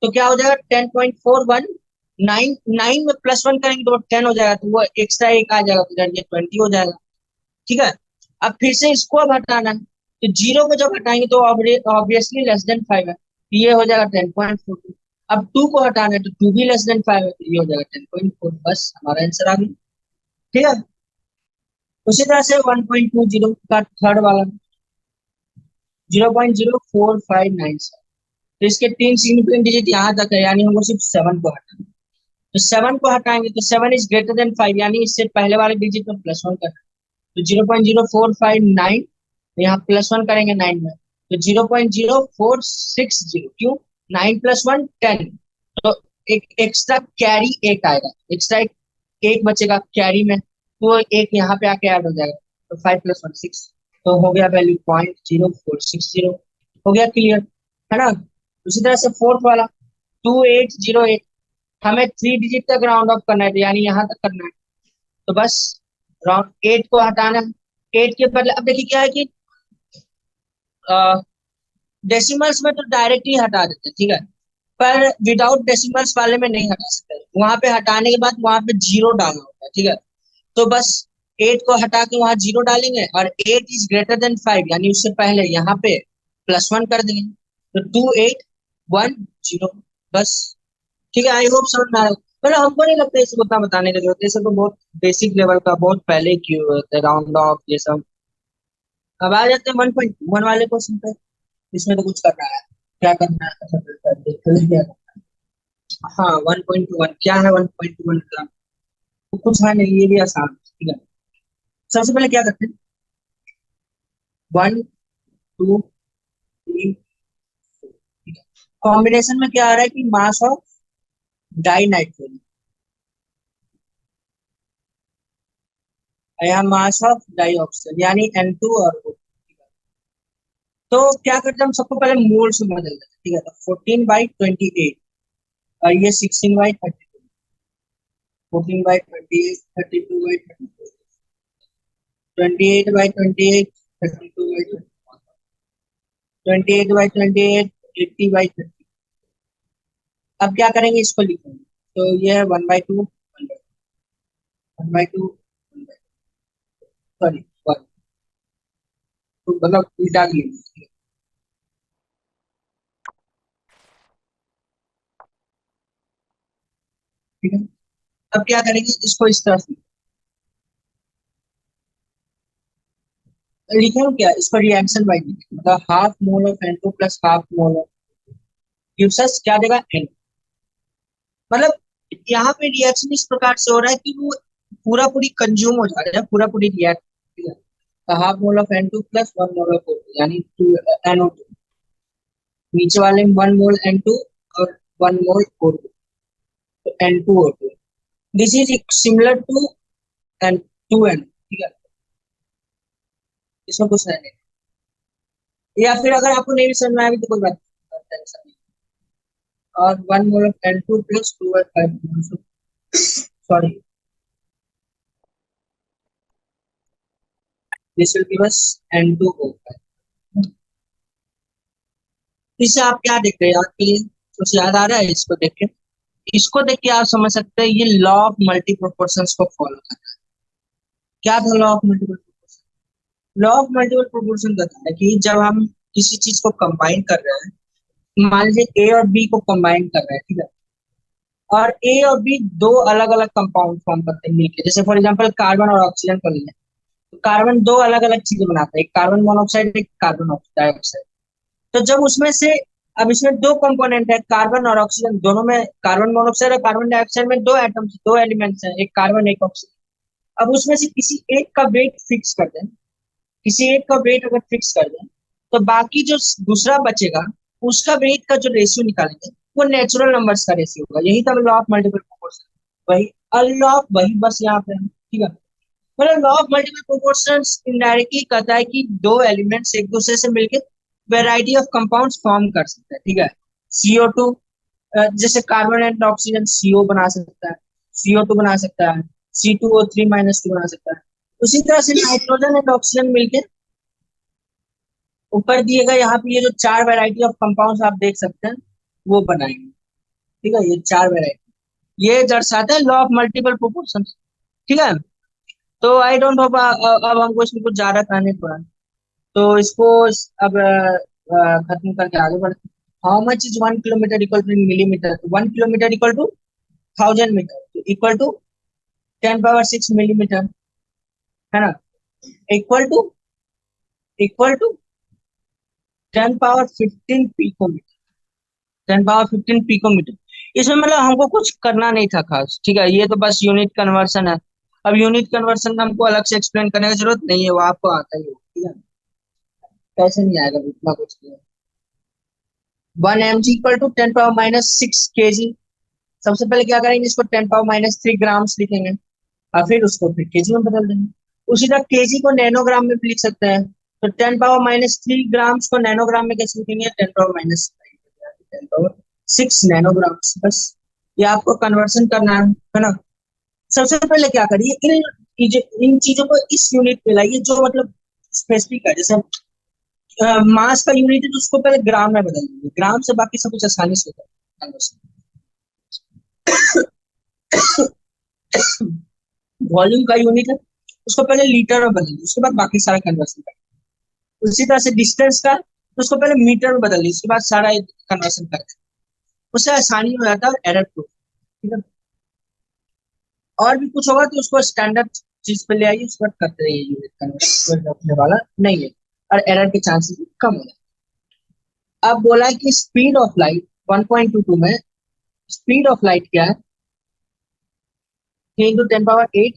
तो क्या हो जाएगा 10.41, नाइन में प्लस वन करेंगे तो वो 10 हो जाएगा, तो वो एक्स्ट्रा एक आ जाएगा, तो ये 20 हो जाएगा, ठीक है। अब फिर से इसको अब हटाना है, तो जीरो को जब हटाएंगे तो ऑब्वियसली लेस देन फाइव है, तो ये हो जाएगा 10.42। अब टू को हटाना है, तो टू भी लेस देन फाइव है, तो ये हो जाएगा 10.4, बस हमारा आंसर आ गया, ठीक है। उसी तरह से 1.20 का थर्ड वाला 0.04597, तो इसके तीन सिग्निफिकेंट डिजिट यहाँ तक है, यानी हमको सिर्फ सेवन को हटाना है। तो सेवन को हटाएंगे तो seven is greater than five, यानी इससे पहले वाले डिजिट में प्लस वन करना है, तो 0.0459, यहाँ प्लस वन करेंगे नाइन में, तो 0.0460, क्यों, नाइन प्लस वन 10, तो एक एक्स्ट्रा कैरी एक आएगा, एक्स्ट्रा एक बचेगा कैरी में, तो एक यहाँ पे आके ऐड हो जाएगा, तो फाइव प्लस वन सिक्स, तो हो गया वैल्यू 0.0460, हो गया क्लियर, है ना। उसी तरह से फोर्थ वाला 2808, हमें थ्री डिजिट तक राउंड ऑफ करना है, तो यानी यहाँ तक करना है, तो बस राउंड एट को हटाना है, एट के बदले अब देखिए क्या है कि डेसिमल्स में तो डायरेक्टली हटा देते हैं, ठीक है, पर विदाउट डेसिमल्स वाले में नहीं हटा सकते, वहां पे हटाने के बाद वहां पे जीरो डालना होता है, ठीक है। तो बस 8 को हटा के वहां 0 डालेंगे, और 8 इज ग्रेटर देन 5 यानी उससे पहले यहाँ पे +1 कर देंगे, तो 2 8 1 0, बस। ठीक है, आई होप समझ में आ रहा है। मतलब हमको नहीं लगता इसको उतना बताने की जरूरत है, ये सब तो बहुत बेसिक लेवल का, बहुत पहले क्यों होता है, राउंड ऑफ ये सब। अब आ जाते हैं 1.1 वाले क्वेश्चन पे। इसमें तो कुछ करना है, क्या करना है, अच्छा देखते हैं क्या करना है। हाँ 1.1 क्या है, 1.1 का तो कुछ है नहीं, ये भी आसान है, ठीक है। सबसे पहले क्या करते हैं, 1 2 3 कॉम्बिनेशन में क्या आ रहा है कि मास ऑफ डाई नाइट्रोजन, यहाँ मास ऑफ डाई ऑक्सीजन यानी N2 और O2। तो क्या करते हैं, हम सबको पहले मोल्स में बदल देते हैं, ठीक है। तो 14/28 और ये 16/32, 14/28 32/32, 28/28 32/32, 28/28 80/30। अब क्या करेंगे, इसको लिखेंगे, तो ये है 1/2 1/2 सॉरी 1, तो मतलब उल्टा भी लिखेंगे, ठीक है। अब क्या करेंगे, इसको इस तरह से लिखे हो क्या, इसको रिएक्शन वाइज लिखेंगे, मतलब half mole of N2 plus half mole of gives us क्या देगा N। मतलब यहाँ पे रिएक्शन इस प्रकार से हो रहा है कि वो पूरा पूरी कंज्यूम हो जा रहा है, पूरा पूरी react, half mole of N2 plus 1 mole of O2 यानी 2 NO2, नीचे वाले में 1 मोल N2 और 1 मोल O2, तो N2O2, this is similar to N2N, ठीक है, इसमें कुछ नहीं। या फिर अगर आपको नहीं भी समझ में आया भी तो कोई बात नहीं, टेंशन नहीं। और 1 mole of N2 plus 2 sorry, this will give us N2O5। इससे आप क्या देख रहे हैं, आपके लिए कुछ याद आ रहा है इसको देख के? इसको देख के आप समझ सकते हैं ये लॉ ऑफ मल्टी प्रोपोर्शंस को फॉलो करता है। क्या था law of multiple proportion? Law of multiple proportion कहता है कि जब हम किसी चीज को कंबाइन कर रहे हैं, मान लीजिए ए और बी को कंबाइन कर रहे हैं, ठीक है, और ए और बी दो अलग अलग कंपाउंड फॉर्म करते हैं मिलकर, जैसे फॉर एग्जांपल कार्बन और ऑक्सीजन को लें, तो कार्बन दो अलग अलग चीजें बनाता है, एक कार्बन मोनोऑक्साइड, एक कार्बन डाइऑक्साइड। तो जब उसमें से, अब इसमें दो कंपोनेंट है, कार्बन और ऑक्सीजन, दोनों में कार्बन मोनोऑक्साइड और कार्बन डाइऑक्साइड में दो एटम्स, दो एलिमेंट्स हैं, एक कार्बन एक ऑक्सीजन। अब उसमें से किसी एक का वेट फिक्स कर दें, किसी एक का वेट अगर फिक्स कर दें, तो बाकी जो दूसरा बचेगा उसका वेट का जो रेशियो निकालेंगे वो नेचुरल नंबर्स का रेशियो होगा। यही था लॉ ऑफ मल्टीपल प्रोपोर्शन, वही लॉ ऑफ वही बस यहाँ पे है, ठीक है। मतलब law of multiple proportion indirectly कहता है कि दो एलिमेंट्स एक दूसरे से मिलकर वेराइटी ऑफ कंपाउंड्स फॉर्म कर सकते हैं, ठीक है। CO2, जैसे कार्बन एंड ऑक्सीजन CO बना सकता है, CO2 बना सकता है, C2O3 - 2 बना सकता है। उसी तरह से नाइट्रोजन एंड ऑक्सीजन मिलकर ऊपर दिए गए यहाँ पे ये जो चार वैरायटी ऑफ कंपाउंड्स आप देख सकते हैं वो बनाएंगे, ठीक है। ये चार वैरायटी ये दर्शाता है लॉ ऑफ मल्टीपल प्रोपोर्शन, ठीक है। तो आई डोंट होप अब हमको इसमें कुछ ज्यादा कहने पड़ा, तो इसको अब खत्म करके आगे बढ़ते हैं। How much is 1 kilometre equal to millimetre? 1 kilometre equal to 1000 metre, तो इक्वल टू 10⁻6 मिलीमीटर, है ना, equal to equal to 10⁻15 picometre, 10⁻15 picometre. इसमें मतलब हमको कुछ करना नहीं था खास, ठीक है, ये तो बस यूनिट कन्वर्सन है। अब यूनिट कन्वर्सन में हमको अलग से एक्सप्लेन करने की जरूरत नहीं है, वो आपको आता ही है, ठीक है, कैसे नहीं आएगा, इतना कुछ नहीं है। 1 mg इक्वल टू 10⁻−6 kg। सबसे पहले क्या करेंगे, इसको 10⁻−3 ग्राम्स लिखेंगे, और फिर उसको फिर केजी में बदल देंगे। उसी तरह केजी को नैनोग्राम में भी लिख सकते हैं, तो 10⁻−3 ग्राम्स को नैनोग्राम में कैसे लिखेंगे, 10⁻6 नैनोग्राम्स, बस। ये आपको कन्वर्सन करना है ना। सबसे पहले क्या करिए, इन चीजों को इस यूनिट पे लाइए जो मतलब स्पेसिफिक है, जैसे मास का यूनिट है तो उसको पहले ग्राम में बदल दीजिए, ग्राम से बाकी सब कुछ आसानी से होता है conversion। वॉल्यूम का यूनिट है उसको पहले लीटर में बदल दी, उसके बाद बाकी सारा कन्वर्सन कर। उसी तरह से डिस्टेंस का, तो उसको पहले मीटर में बदल दी, उसके बाद सारा कन्वर्सन कर दे। उससे आसानी हो जाता है और एरर प्रूफ। ठीक है। और भी कुछ होगा तो उसको स्टैंडर्ड चीज पे ले आइए, उसके बाद करते रहिए, यूनिट कन्वर्सन रखने वाला नहीं है, और एरर के चांसेस भी कम हो जाए। अब बोला है कि स्पीड ऑफ लाइट 1.22 में स्पीड ऑफ लाइट क्या है, 3 × 10⁸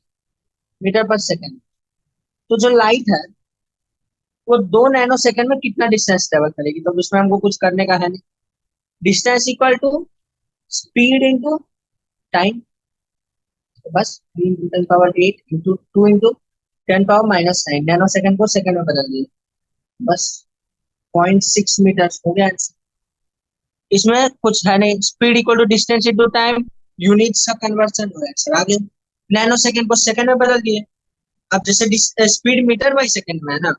मीटर पर सेकेंड। तो जो लाइट है वो 2 नैनो सेकंड में कितना डिस्टेंस ट्रेवल करेगी, तो उसमें हमको कुछ करने का है नहीं। Distance equal to speed into time, तो बस 3 × 10⁸ इंटू 2 इंटू 10⁻−9, नैनो सेकंड को सेकंड में बदल दिए, बस 0.6 मीटर हो गया आंसर। इसमें कुछ है नहीं, speed equal to distance into time, unit सा कन्वर्सन हो आंसर आ गया। नैनो सेकंड को सेकंड में बदल दिए। अब जैसे स्पीड मीटर बाई सेकंड में है ना,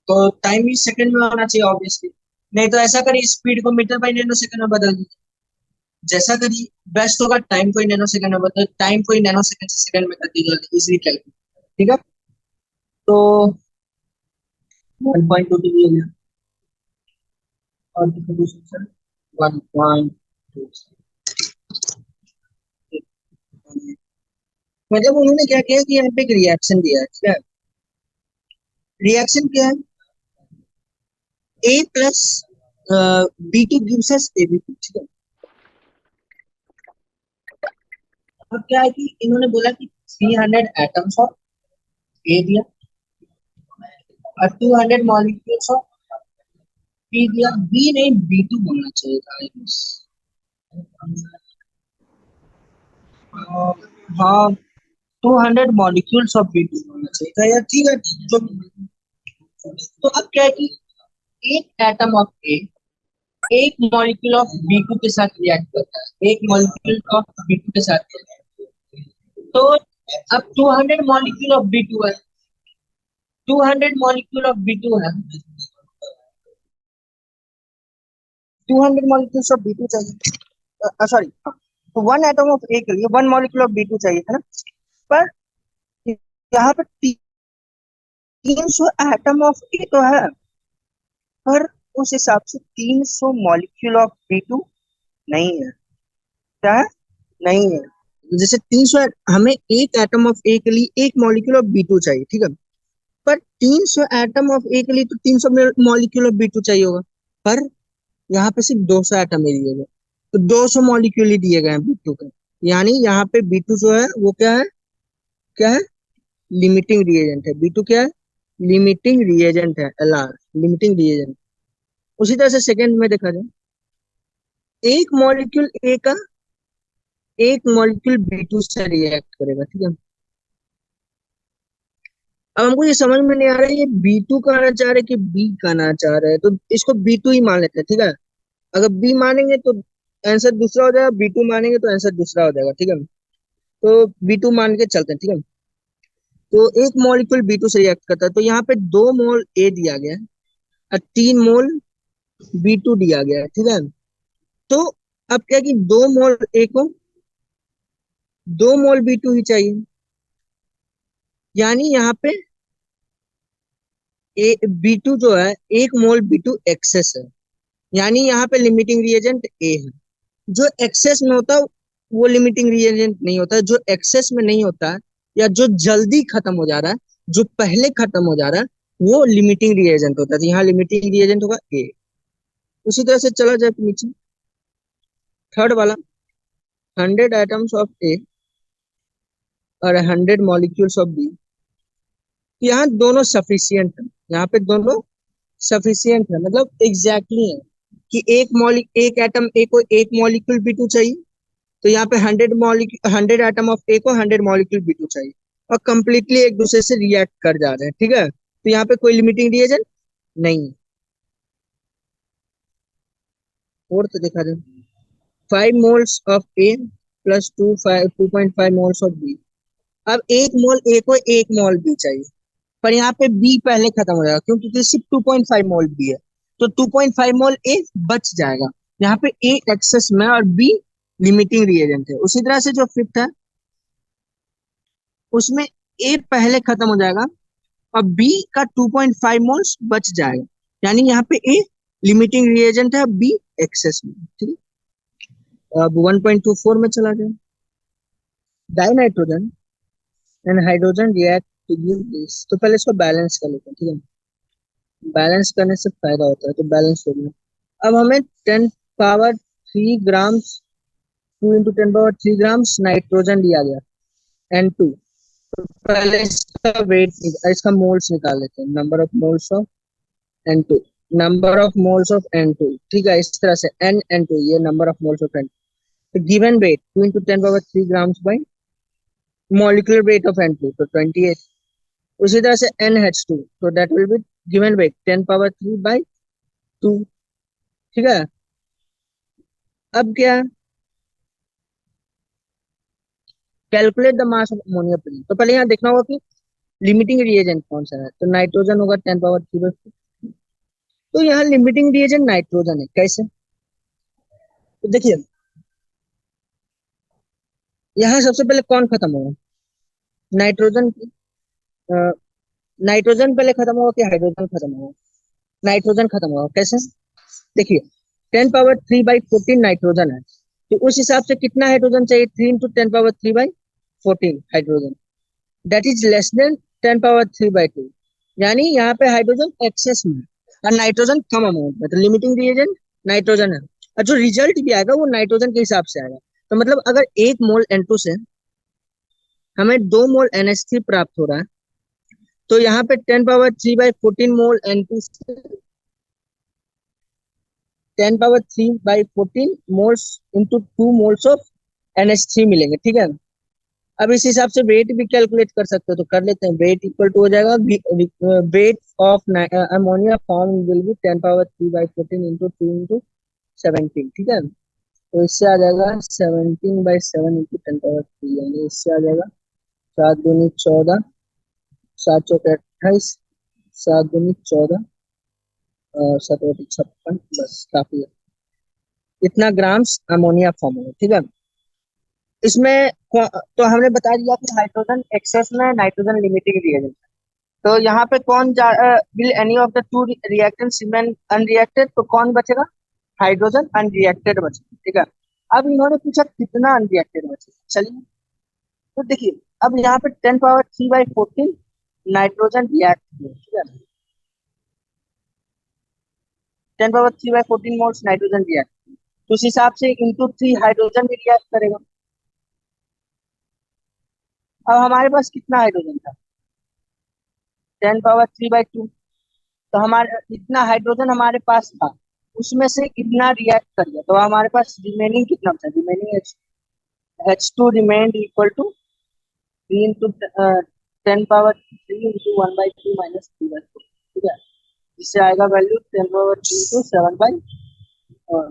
तो टाइम भी सेकंड में होना चाहिए ऑब्वियसली। नहीं तो ऐसा करिए, स्पीड को मीटर बाई नैनो सेकंड में बदल दीजिए। जैसा करिए बेस्ट होगा, टाइम को ही नैनो सेकंड में बदल, टाइम को ही नैनो सेकंड से सेकंड में कर दीजिए, इजीली कैलकुलेट। ठीक है। तो 1.22 हो गया, और कितना दूसरा सर, 1.2। मतलब उन्होंने क्या किया कि यहाँ पे एक रिएक्शन दिया है। ठीक है। रिएक्शन क्या है, ए plus B2 gives us AB2। ठीक है। अब क्या है कि इन्होंने बोला कि 300 एटम्स ऑफ ए दिया और 200 मॉलिक्यूल्स ऑफ बी दिया। बी नहीं, B2 बोलना चाहिए था I guess। हाँ, 200 मॉलिक्यूल्स ऑफ B2 बोलना चाहिए था यार। ठीक है। जो, तो अब क्या है कि एक एटम ऑफ ए एक मॉलिक्यूल ऑफ B2 के साथ रिएक्ट करता है, एक मॉलिक्यूल ऑफ B2 के साथ react करता है। तो अब 200 मॉलिक्यूल ऑफ B2 है, 200 मॉलिक्यूल ऑफ B2 है, 200 मॉलिक्यूल्स ऑफ B2 चाहिए, सॉरी, तो वन एटम ऑफ ए के लिए 1 मॉलिक्यूल ऑफ B2 चाहिए है ना। पर यहाँ पे 300 एटम ऑफ ए तो है, पर उस हिसाब से 300 मॉलिक्यूल ऑफ B2 नहीं है। क्या है? नहीं है। जैसे 300, हमें एक एटम ऑफ ए के लिए 1 मॉलिक्यूल ऑफ B2 चाहिए। ठीक है। पर 300 एटम ऑफ ए के लिए तो 300 मॉलिक्यूल ऑफ B2 चाहिए होगा। पर यहाँ पे सिर्फ 200 एटम ही दिए गए, तो 200 मॉलिक्यूल ही दिए गए हैं B2 के। यानी यहाँ पे B2 जो है वो क्या है, क्या है, लिमिटिंग रिएजेंट है। B2 क्या है, लिमिटिंग रिएजेंट है, LR, लिमिटिंग रिएजेंट। उसी तरह से सेकंड में देखा जाए, एक मॉलिक्यूल ए का एक मॉलिक्यूल B2 से रिएक्ट करेगा। ठीक है। अब हमको ये समझ में नहीं आ रहा है, ये B2 कहना चाह रहे हैं कि बी कहना चाह रहे हैं, तो इसको B2 ही मान लेते हैं। ठीक है। अगर बी मानेंगे तो आंसर दूसरा हो जाएगा, B2 मानेंगे तो आंसर दूसरा हो जाएगा। ठीक है। तो B2 मान के चलते हैं। ठीक है। तो एक मॉलिक्यूल B2 से रिएक्ट करता है, तो यहाँ पे 2 मोल ए दिया गया है और 3 मोल B2 दिया गया है। ठीक है। तो अब क्या कि 2 मोल ए को 2 मोल B2 ही चाहिए, यानी यहाँ पे B2 जो है 1 मोल B2 एक्सेस है, यानी यहाँ पे लिमिटिंग रिएजेंट ए है। जो एक्सेस में होता है वो लिमिटिंग रिएजेंट नहीं होता है, जो एक्सेस में नहीं होता है या जो जल्दी खत्म हो जा रहा है, जो पहले खत्म हो जा रहा है, वो लिमिटिंग रिएजेंट होता है। तो यहाँ लिमिटिंग रिएजेंट होगा ए। उसी तरह से चला जाए नीचे, थर्ड वाला, 100 एटम्स ऑफ ए और 100 मॉलिक्यूल्स ऑफ बी। यहाँ दोनों सफिशियंट है, यहाँ पे दोनों सफिशियंट है, मतलब एग्जैक्टली है कि एक एटम ए को 1 मॉलिक्यूल B2 चाहिए, तो यहाँ पे 100 एटम ऑफ ए को 100 मॉलिक्यूल B2 चाहिए, और कंप्लीटली एक दूसरे से रिएक्ट कर जा रहे हैं। ठीक है। तो यहाँ पे कोई लिमिटिंग रिएजेंट नहीं है। फोर्थ देखा जाए, 5 moles of A plus 2.5 moles of B. अब 1 मोल ए को 1 मोल बी चाहिए, पर यहाँ पे बी पहले खत्म हो जाएगा क्योंकि सिर्फ 2.5 मोल बी है, तो 2.5 मोल ए बच जाएगा। यहाँ पे ए एक्सेस में और बी लिमिटिंग रिएजेंट है। उसी तरह से जो फिफ्थ है, उसमें ए पहले खत्म हो जाएगा और बी का 2.5 मोल्स बच जाएगा, यानी यहाँ पे ए लिमिटिंग रिएजेंट है, बी एक्सेस में। ठीक है, अब 1.24 में चला जाए। Dinitrogen and hydrogen react to give this. तो पहले इसको बैलेंस कर लेते हैं। ठीक है, बैलेंस करने से फायदा होता है, तो बैलेंस हो गया। अब हमें 10 power 3 grams 2 × 10 power 3 grams nitrogen दिया गया N2। तो पहले इसका वेट, इसका मोल्स निकाल लेते हैं। Number of moles of N2, number of moles of N2। ठीक है, इस तरह से N2, ये number of moles of N2। तो given wait 2 × 10 power 3 grams by molecular weight of N2, तो 28। उसी तरह से NH2, तो that will be given weight 10 power 3/2। ठीक है, अब क्या, calculate the mass of ammonia present. तो पहले यहाँ देखना होगा कि लिमिटिंग रिएजेंट कौन सा है, तो नाइट्रोजन होगा 10 पावर 3/2। तो यहाँ लिमिटिंग रिएजेंट नाइट्रोजन है। कैसे, तो देखिए यहाँ सबसे पहले कौन खत्म होगा, नाइट्रोजन की। नाइट्रोजन पहले खत्म होगा कि हाइड्रोजन खत्म होगा, नाइट्रोजन खत्म होगा। कैसे, देखिए 10 पावर 3/14 नाइट्रोजन है, तो उस हिसाब से कितना हाइड्रोजन चाहिए, 3 × 10 power 3/14 hydrogen, that is less than 10 power 3/2। यानी यहाँ पे हाइड्रोजन एक्सेस में और नाइट्रोजन कम अमाउंट में, तो लिमिटिंग रिएजेंट नाइट्रोजन है। और जो रिजल्ट भी आएगा वो नाइट्रोजन के हिसाब से आएगा। तो मतलब अगर 1 मोल N2 से हमें 2 मोल NH3 प्राप्त हो रहा है, तो यहाँ पे 10 पावर 3/14 मोल N2 से 10 power 3/14 moles into 2 moles of NH3 मिलेंगे। ठीक है, अब इस हिसाब से वेट भी कैलकुलेट कर सकते हो, तो कर लेते हैं। वेट इक्वल टू हो जाएगा weight of ammonia form will be 10 power 3/14 into 2 × 17। ठीक है, तो इससे आ जाएगा 17/7 इंटू 10 पावर 3, यानी इससे आ जाएगा 7×2 = 14, 7×4 = 28, 7×2 = 14, 7×56, बस काफी है। इतना ग्राम्स अमोनिया फॉर्म होगा। ठीक है, इसमें तो हमने बता दिया कि हाइड्रोजन एक्सेस में, नाइट्रोजन लिमिटिंग रिएजेंट। तो यहाँ पे कौन will any of the two reactants remain unreacted, तो कौन बचेगा, हाइड्रोजन अनरिएक्टेड बचेगा। ठीक है, अब इन्होंने पूछा कितना अनरिएक्टेड बचेगा। चलिए, तो देखिए अब यहाँ पे 10 पावर 3/14 नाइट्रोजन रिएक्ट किया। ठीक है, 10 पावर 3/14 मोल्स नाइट्रोजन रिएक्ट, तो उस हिसाब से इंटू 3 हाइड्रोजन भी रिएक्ट करेगा। अब हमारे पास कितना हाइड्रोजन था, 10 पावर 3/2। तो हमारे इतना हाइड्रोजन हमारे पास था, उसमें से इतना रिएक्ट कर गया, तो हमारे पास रिमेनिंग कितना बचा, remaining H2 remained equal to 3 into 10 power 3 into 1/2 - 3/4। ठीक है, इससे आएगा वैल्यू 10 पावर 3 इंटू 7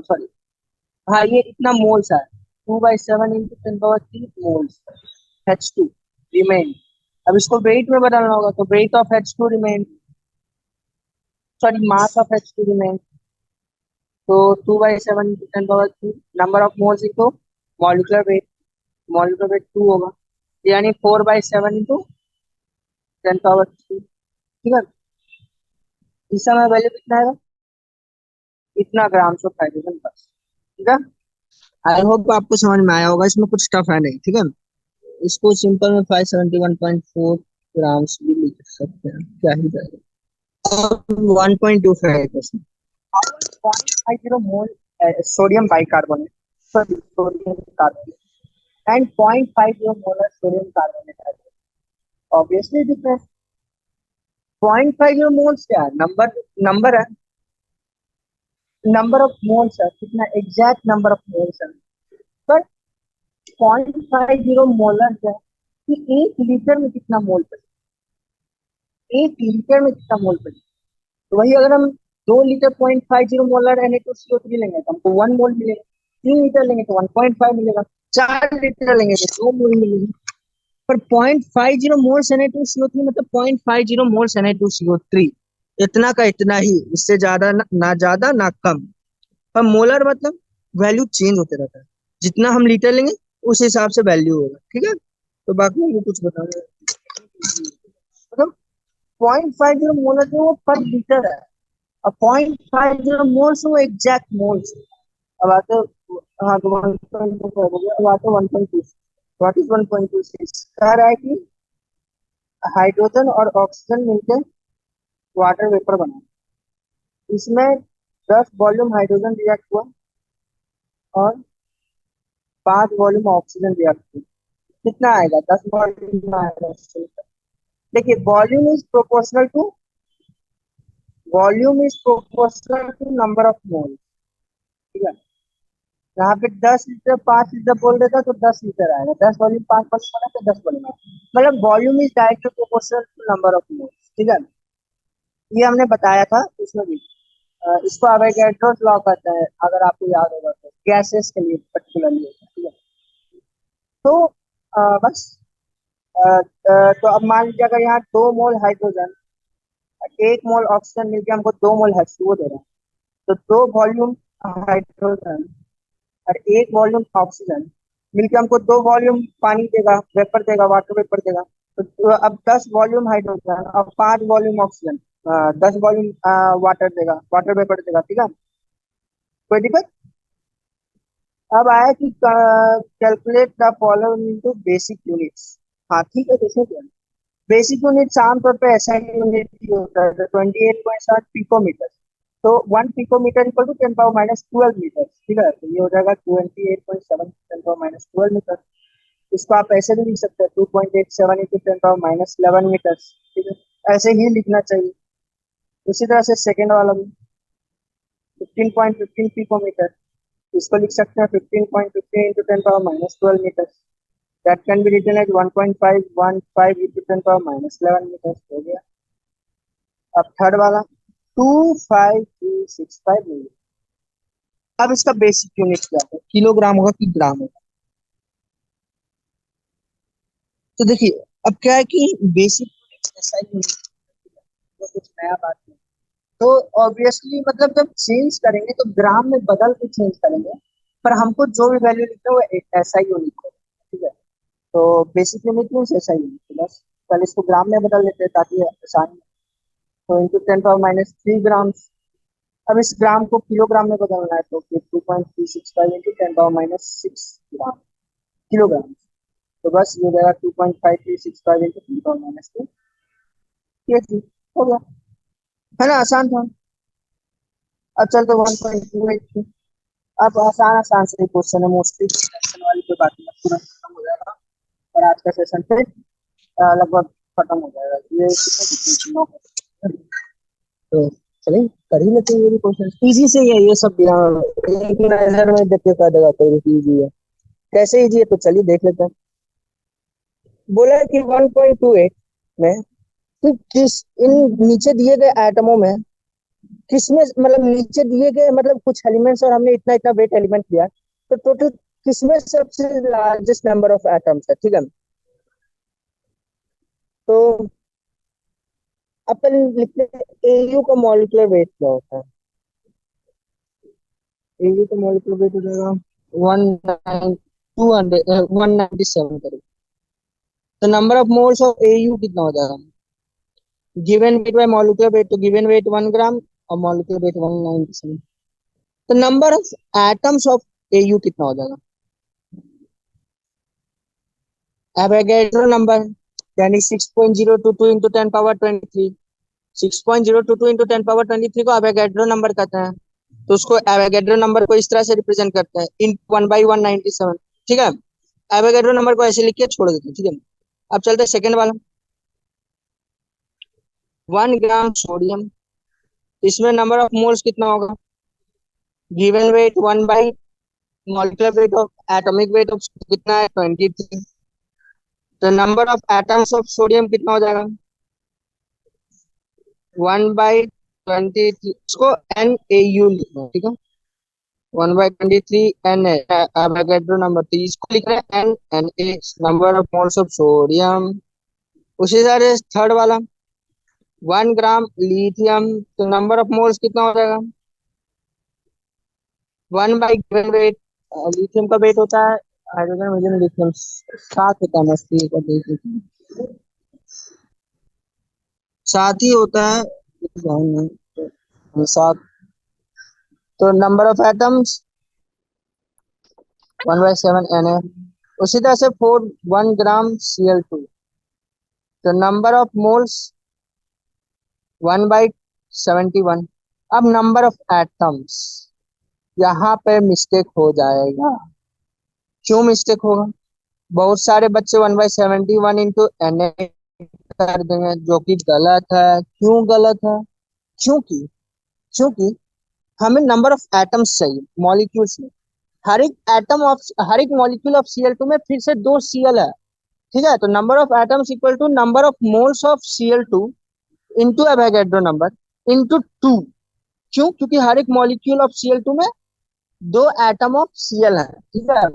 सॉरी, हाँ ये इतना मोल्स है, 2/7 into 10 power 3 moles H2 remain. अब इसको वेट में बदलना होगा, तो weight of H2 remain, sorry mass of H2 remain, तो 2/7 into 10 power 3, number of moles into molecular wait 2 होगा, यानी 4/7 इंटू 10 पावर 3। ठीक है, इस समय वैल्यू कितना है, इतना ग्राम्स ऑफ हाइड्रोजन बस। ठीक है, आई होप आपको समझ में आया होगा, इसमें कुछ टफ है नहीं। ठीक है, इसको सिंपल में 571.4 ग्राम्स भी लिख सकते हैं, क्या ही जाएगा। 1.25 0.50 मोल sodium bicarbonate, sorry sodium carbonate and 0.50 molar sodium carbonate, obviously difference. 0.50 moles क्या है, नंबर है, नंबर ऑफ मोल्स है, कितना एग्जैक्ट नंबर ऑफ मोल्स है। पर 0.50 मोलर है कि 1 लीटर में कितना मोल पड़े, 1 लीटर में कितना मोल पड़े। तो वही अगर हम 2 लीटर 0.50 मोलर Na2CO3 लेंगे तो हमको 1 मोल मिलेगा, 3 लीटर लेंगे तो 1.5 मिलेगा, 4 लीटर लेंगे तो 2 मोल मिलेगा। पर 0.50 मोल्स Na2CO3 मतलब 0.50 मोल्स Na2CO3, इतना का इतना ही, इससे ज्यादा ना ज्यादा ना कम। पर मोलर मतलब वैल्यू चेंज होते रहता है, जितना हम लीटर लेंगे उस हिसाब से वैल्यू होगा। ठीक है, तो बाकी मुझे कुछ बताना है। मतलब 0.50 मोल है वो पर लीटर है, और 0.50 मोल्स वो एग्जैक्ट मोल्स। अब आते, हाँ तो 1.25 हो गया, अब आते 1.2। What is 1.26? कह रहा है कि हाइड्रोजन और ऑक्सीजन मिलकर वाटर वेपर बना, इसमें 10 वॉल्यूम हाइड्रोजन रिएक्ट हुआ और 5 वॉल्यूम ऑक्सीजन रिएक्ट हुआ। कितना आएगा? 10 वॉल्यूम आएगा। देखिए, volume is proportional to number of mole. ठीक है, यहाँ पे 10 लीटर 5 लीटर बोल देता तो 10 लीटर आएगा, 10 वॉल्यूम 5 वॉल्यूम बना तो 10 वॉल्यूम आएगा। मतलब volume is directly proportional to number of mole. ठीक है, ये हमने बताया था उसमें भी। इसको अवोगाड्रोस लॉ कहते हैं, अगर आपको याद होगा तो, गैसेस के लिए पर्टिकुलरली। ठीक है, तो बस तो अब मान लीजिए अगर यहाँ 2 मोल हाइड्रोजन, 1 मोल ऑक्सीजन मिलकर हमको 2 मोल H2O दे रहा है, तो 2 वॉल्यूम हाइड्रोजन और 1 वॉल्यूम ऑक्सीजन मिलकर हमको 2 वॉल्यूम पानी देगा, वेपर देगा, वाटर वेपर देगा। तो अब 10 वॉल्यूम हाइड्रोजन और 5 वॉल्यूम ऑक्सीजन, 10 वॉल्यूम वाटर देगा, वाटर वेपर देगा। ठीक है, कोई दिक्कत? अब आया कि calculate the following into basic units. हाँ ठीक है, देखो क्या बेसिक यूनिट्स आमतौर पर ऐसा यूनिट होता है 28.7 पिकोमीटर। तो 1 picometre equal to 10 power -12 metre. ठीक है, तो ये हो जाएगा 28.7 10 पावर -12 मीटर। इसको आप ऐसे भी लिख सकते हैं 2.87 इंटू 10 पावर -11 मीटर। ठीक है, ऐसे ही लिखना चाहिए। उसी तरह से सेकेंड वाला भी 15.15 पिकोमीटर, इसको लिख सकते हैं 15.15 into 10 power -12 metre. That can be written as 1.515 into 10 power -11 metre. हो गया। अब थर्ड वाला 25365 मिली। अब इसका बेसिक यूनिट क्या है? किलोग्राम होगा कि ग्राम होगा? तो देखिए, अब क्या है कि बेसिक यूनिट ऐसा यूनिट, वो कुछ नया बात नहीं। तो ऑब्वियसली मतलब जब चेंज करेंगे तो ग्राम में बदल के चेंज करेंगे, पर हमको जो भी वैल्यू लिखना है वो एक ऐसा ही यूनिट है। ठीक है, तो बेसिक यूनिट मीन्स ऐसा यूनिट है बस। पहले इसको ग्राम में बदल लेते हैं ताकि आसानी हो। तो इंटू 10 पावर -3 ग्राम। अब इस ग्राम को किलोग्राम में बदलना है, तो फिर 2.365 इंटू 10 पावर -6 ग्राम, किलोग्राम। तो बस ये रहेगा 2.5365 इंटू 10 पावर -2। ये ठीक हो गया, है ना? आसान था। अब चलते 1.28 पे। अब आसान आसान से क्वेश्चन है, मोस्टली सेक्शन वाली कोई बात नहीं, पूरा खत्म हो जाएगा और आज का सेशन फिर लगभग खत्म हो जाएगा। ये कितने 9। तो चलिए कर ही लेते हैं ये भी क्वेश्चन, इजी से ही है ये सब भी। हाँ, एक नजर में देख के कर देगा कोई भी इजी है। कैसे इजी है तो चलिए देख लेते हैं। बोला है कि 1.28 में कि किस इन नीचे दिए गए एटमों में किसमें, मतलब नीचे दिए गए मतलब कुछ एलिमेंट्स, और हमने इतना इतना वेट एलिमेंट लिया, तो टोटल किसमें सबसे लार्जेस्ट नंबर ऑफ एटम्स है। ठीक है, तो अपन लिखते हैं एयू का मॉलिक्यूलर वेट क्या होता है। एयू का मॉलिक्यूलर वेट हो जाएगा 197 करीब। तो number of moles of AU कितना हो जाएगा? Given weight by molecular weight, तो गिवन वेट 1 ग्राम और मॉलिक्यूलर वेट 197। तो number of atoms of AU कितना हो जाएगा? एवोगैड्रो नंबर, यानी 6.022 इंटू 10 पावर 23। 6.022 इंटू 10 पावर 23 को एवोगैड्रो नंबर कहते हैं। तो उसको एवोगैड्रो नंबर को इस तरह से रिप्रेजेंट करते हैं, इन 1/197। ठीक है, एवोगैड्रो नंबर को ऐसे लिख के छोड़ देते हैं। ठीक है, अब चलते हैं सेकंड वाला, 1 ग्राम सोडियम। इसमें नंबर ऑफ मोल्स कितना होगा? Given weight 1 by molecular weight of atomic weight of कितना है? 23। तो number of atoms of sodium कितना हो जाएगा? 1/23। इसको NaU लिखना है। ठीक है, 1/23 एन एवोगैड्रो नंबर, तो इसको लिख रहे हैं Na, number of moles of sodium. उसी तरह थर्ड वाला 1 ग्राम लिथियम, तो नंबर ऑफ मोल्स कितना हो जाएगा? 1/given wait. लिथियम का वेट होता है, हाइड्रोजन मीडियम लिथियम 7 होता है, मस्ती का वेट। सात ही होता है। सात। तो नंबर ऑफ एटम्स 1/7 Na। उसी तरह से 1 ग्राम Cl2। तो नंबर ऑफ मोल्स 1/71। अब नंबर ऑफ एटम्स, यहाँ पे मिस्टेक हो जाएगा। क्यों मिस्टेक होगा? बहुत सारे बच्चे 1/71 into Na कर देंगे, जो कि गलत है। क्यों गलत है? क्योंकि क्योंकि हमें नंबर ऑफ एटम्स चाहिए मॉलिक्यूल्स में। हर एक मॉलिक्यूल ऑफ Cl2 में फिर से 2 Cl है। ठीक है, तो number of atoms equal to number of moles of Cl2 into Avogadro number into 2। क्यों? क्योंकि हर एक मॉलिक्यूल ऑफ Cl2 में 2 एटम ऑफ Cl है। ठीक है,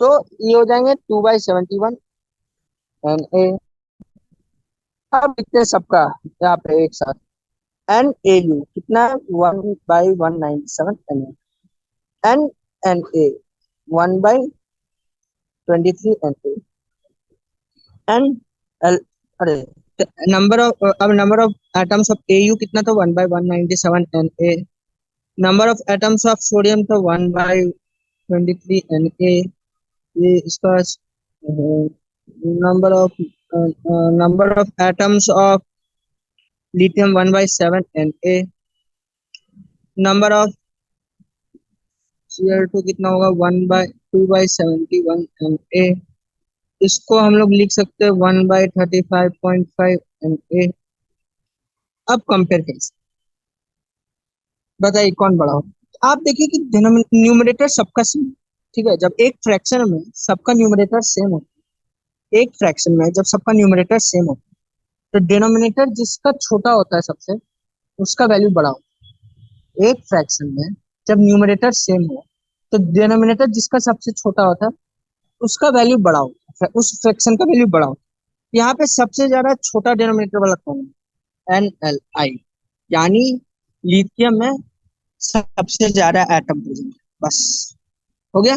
तो ये हो जाएंगे 2/71 Na। अब लिखते हैं सबका यहाँ पे एक साथ। Na कितना है? 1/197 Na। Na 1/23 Na। एन अरे, नंबर ऑफ अब number of atoms of Au कितना था? 1/197 Na। Number of atoms of sodium था 1/23 Na। ये इसका number of atoms of lithium 1/7 Na। Number of Cl2 कितना होगा? 2/71 Na। इसको हम लोग लिख सकते हैं 1/35.5 Na। अब कंपेयर कैसे? बताइए कौन बड़ा हो? आप देखिए कि न्यूमरेटर सबका सेम। ठीक है, जब एक फ्रैक्शन में सबका न्यूमरेटर सेम होता है, एक फ्रैक्शन में जब सबका न्यूमरेटर सेम होता है, तो डिनोमिनेटर जिसका छोटा होता है सबसे, उसका वैल्यू बड़ा होता है। एक फ्रैक्शन में जब न्यूमरेटर सेम हो, तो डिनोमिनेटर जिसका सबसे छोटा होता है, उसका वैल्यू बड़ा होता है, उस फ्रैक्शन का वैल्यू बड़ा होता है। यहाँ पे सबसे ज्यादा छोटा डिनोमिनेटर वाला कौन है? NLi। यानी लिथियम में सबसे ज्यादा एटम प्रेजेंट है। बस, हो गया।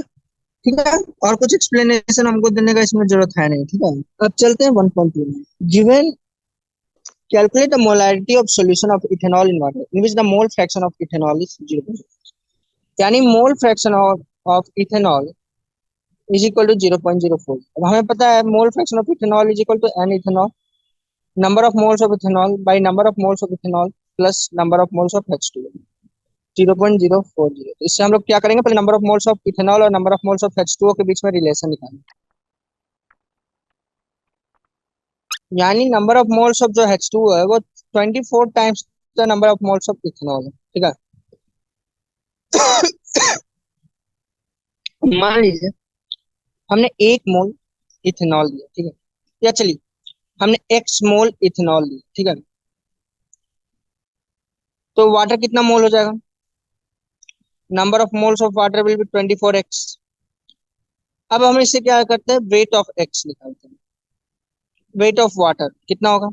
ठीक है, और कुछ एक्सप्लेनेशन हमको देने का इसमें जरूरत है नहीं। ठीक है, अब चलते हैं 1.2 में। Given calculate the molarity of solution of ethanol in water in which the mole fraction of ethanol is 0। यानी mole fraction of ethanol is equal to 0.04। अब हमें पता है mole fraction of ethanol is equal to n ethanol, number of moles of ethanol by number of moles of ethanol plus number of moles of H2। 0.040। इससे हम लोग क्या करेंगे? पहले number of moles of ethanol और number of moles of H2O के बीच में relation निकालेंगे। यानी नंबर ऑफ मोल्स ऑफ जो H2O है वो 24 times the number of moles of ethanol है। ठीक है, मान लीजिए हमने 1 मोल इथेनॉल लिया। ठीक है, या चलिए हमने X मोल इथेनॉल लिया। ठीक है, तो वाटर कितना मोल हो जाएगा? Number of moles of water will B 24x। अब हम इससे क्या करते हैं? वेट ऑफ X निकालते हैं। वेट ऑफ वाटर कितना होगा?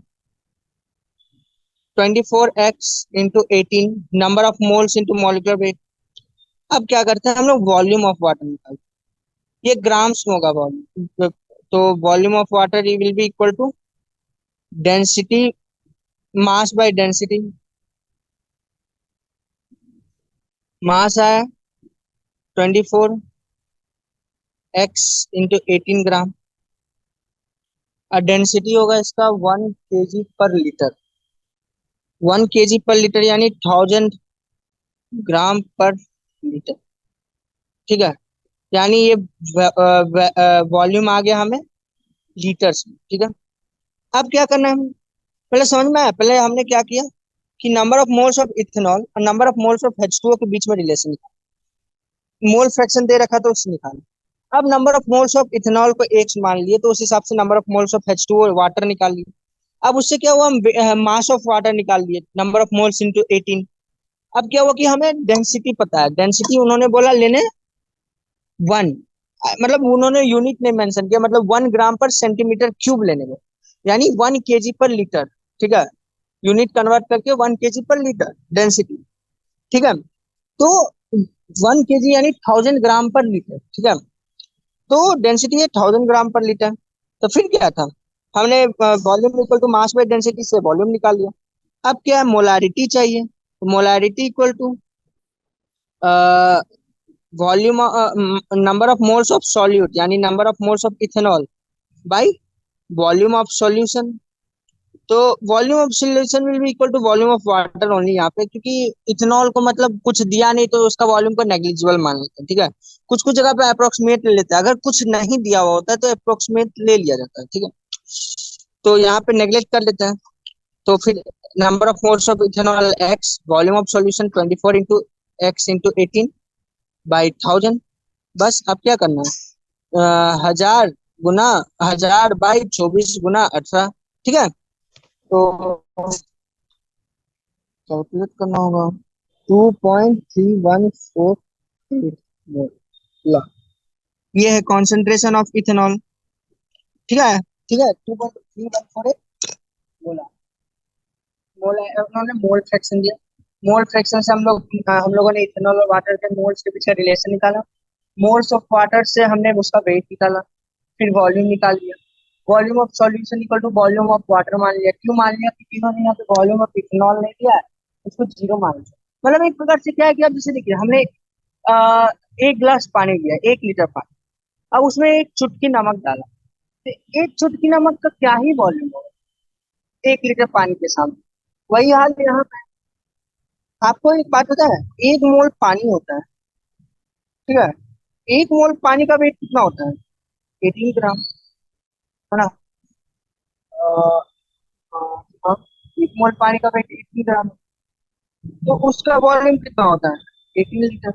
24x into 18 number of moles into molecular wait. अब क्या करते हैं हम लोग? वॉल्यूम ऑफ वाटर निकालते हैं। ये ग्राम्स में होगा वॉल्यूम। तो volume of water will be equal to density, mass by density. Mass आया 24x इंटू 18 ग्राम, और डेंसिटी होगा इसका 1 kg/लीटर। 1 kg/लीटर यानी 1000 ग्राम/लीटर। ठीक है, यानी ये वॉल्यूम आ गया हमें लीटर्स में। ठीक है, अब क्या करना है हमें? पहले समझ में आया? पहले हमने क्या किया कि number of moles of ethanol और number of moles of H2O के बीच में रिलेशन निकाला। मोल फ्रैक्शन दे रखा तो उससे निकाला। अब number of moles of ethanol को एक मान लिए, तो उस हिसाब से number of moles of H2O water निकाल लिए। अब उससे क्या हुआ? हम मास ऑफ वाटर निकाल लिए, नंबर ऑफ मोल्स इंटू 18। अब क्या हुआ कि हमें डेंसिटी पता है। डेंसिटी उन्होंने बोला लेने 1, मतलब उन्होंने यूनिट नहीं मेंशन किया, मतलब 1 ग्राम/सेंटीमीटर क्यूब लेने को, यानी 1 kg/लीटर। ठीक है, यूनिट कन्वर्ट करके 1 kg/लीटर डेंसिटी। ठीक है, तो 1 kg यानी 1000 ग्राम/लीटर। ठीक है, तो डेंसिटी है 1000 ग्राम/लीटर। तो फिर क्या था? हमने volume equal to mass by density से वॉल्यूम निकाल लिया। अब क्या है, मोलारिटी चाहिए, तो molarity equal to volume number of moles of solute यानी number of moles of ethanol by volume of solution. तो volume of solution will be equal to volume of water only यहाँ पे, क्योंकि इथेनॉल को मतलब कुछ दिया नहीं तो उसका वॉल्यूम को नेग्लिजिबल मान लेते हैं, ठीक है। कुछ कुछ जगह पे अप्रोक्सीमेट ले लेते हैं, अगर कुछ नहीं दिया हुआ होता है तो अप्रोक्सीमेट ले लिया जाता है, ठीक है। तो यहाँ पे नेग्लेक्ट कर लेते हैं। तो फिर number of moles of ethanol x, volume of solution 24 into x into 18 by 1000। बस अब क्या करना है, 1000 गुना 1000 बाई 24 गुना 18, ठीक है। तो कैलकुलेट करना होगा 2.3148 ये है कॉन्सेंट्रेशन ऑफ इथेनॉल, ठीक है। ठीक है, 2.3148 बोला। मोल उन्होंने मोल फ्रैक्शन दिया। मोल फ्रैक्शन से हम लोगों ने इथेनॉल और वाटर के मोल्स के बीच का रिलेशन निकाला। मोल्स ऑफ वाटर से हमने उसका वेट निकाला, फिर वॉल्यूम निकाल लिया। Volume of solution equal to volume of water मान लिया। क्यों मान लिया, क्योंकि इन्होंने यहाँ पे वॉल्यूम ऑफ इथेनॉल नहीं दिया है, उसको जीरो मान लिया। मतलब एक प्रकार से क्या है कि अब जैसे देखिए हमने आ, एक गिलास पानी लिया, 1 लीटर पानी, अब उसमें एक चुटकी नमक डाला, तो एक चुटकी नमक का क्या ही वॉल्यूम होगा 1 लीटर पानी के सामने। वही हाल यहाँ पे। आपको एक बात पता है, 1 मोल पानी होता है, ठीक है। 1 मोल पानी का वेट कितना होता है, 18 ग्राम, है ना। अ, अ, हाँ, 1 मोल पानी का वेट 18 ग्राम, तो उसका वॉल्यूम कितना होता है 18 लीटर।